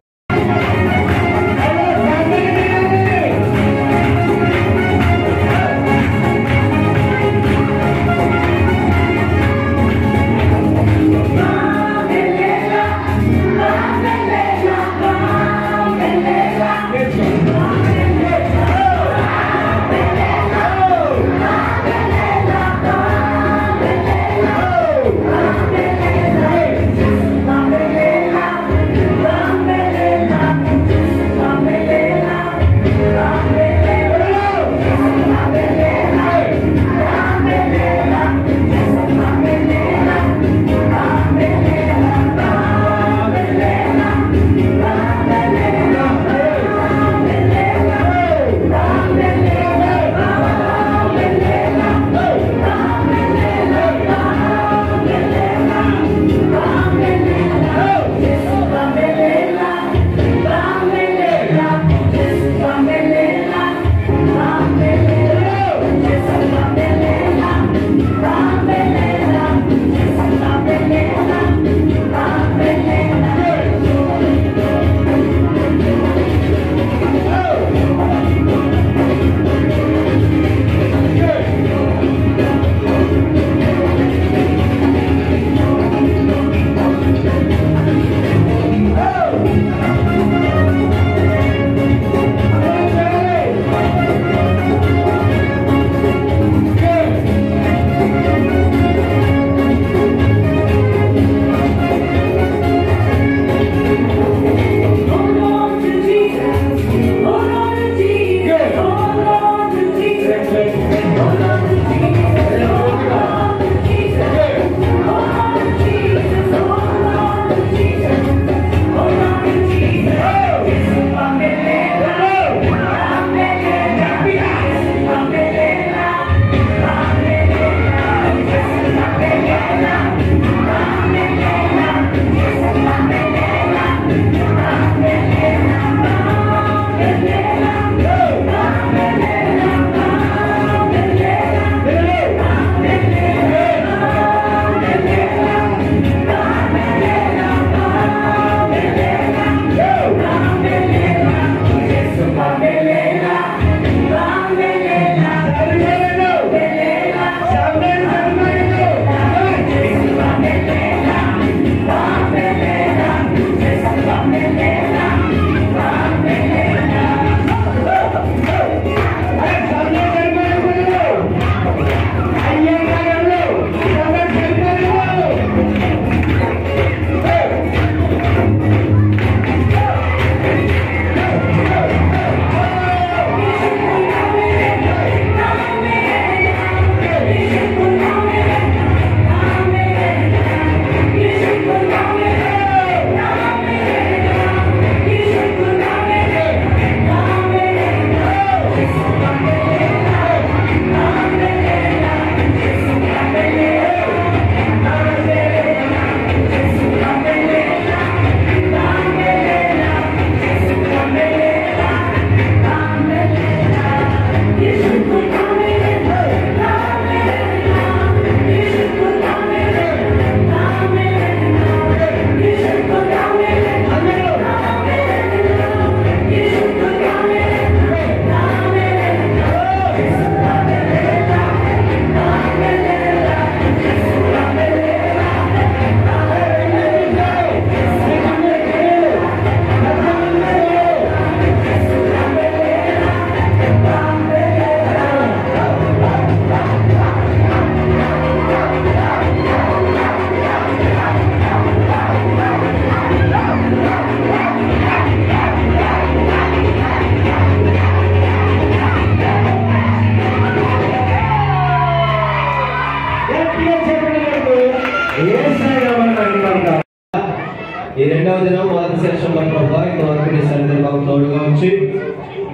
నుంచి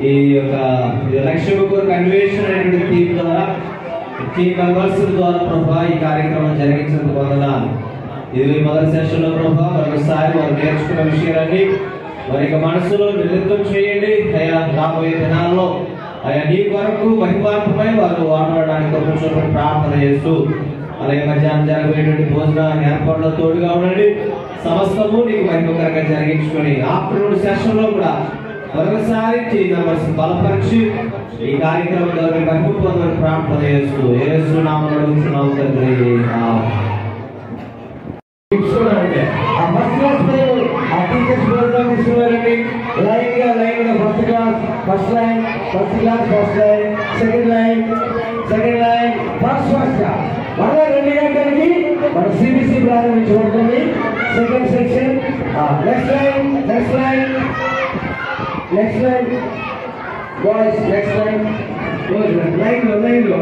ఈ యొక్క లక్ష్మీపూర్ కన్వెన్షన్ అనేటువంటి టీం ద్వారా టీమ్ మెంబర్స్ ద్వారా ప్రభా ఈ కార్యక్రమం జరిగించినందుకు వందనాలు. ఇది మొదటి సెషన్ లో ప్రభా మరొకసారి వారు నేర్చుకున్న విషయాలన్నీ వారి యొక్క మనసులో నిరంతరం చేయండి. అయ్యా రాబోయే దినాల్లో అయ్యా నీ కొరకు మహిమాత్మై వారు వాడడానికి కొంచెం ప్రార్థన చేస్తూ అలాగే మధ్యాహ్నం జరగబోయేటువంటి భోజనాన్ని ఏర్పాట్లో తోడుగా ఉండండి. సమస్తము నీకు మహిమకరంగా జరిగించుకొని ఆఫ్టర్నూన్ సెషన్ లో కూడా మరొకసారి టీమ్ మెంబర్స్ బలపరిచి ఈ కార్యక్రమం ద్వారా మహిమ పొందని ప్రార్థన చేస్తూ యేసు నామములో అడుగుతున్నాము తండ్రి. First line second line first మళ్ళా 2 గంటలకి మన సిబిసి ప్రారంభించబడుతుంది. Second section next line boys next line line లో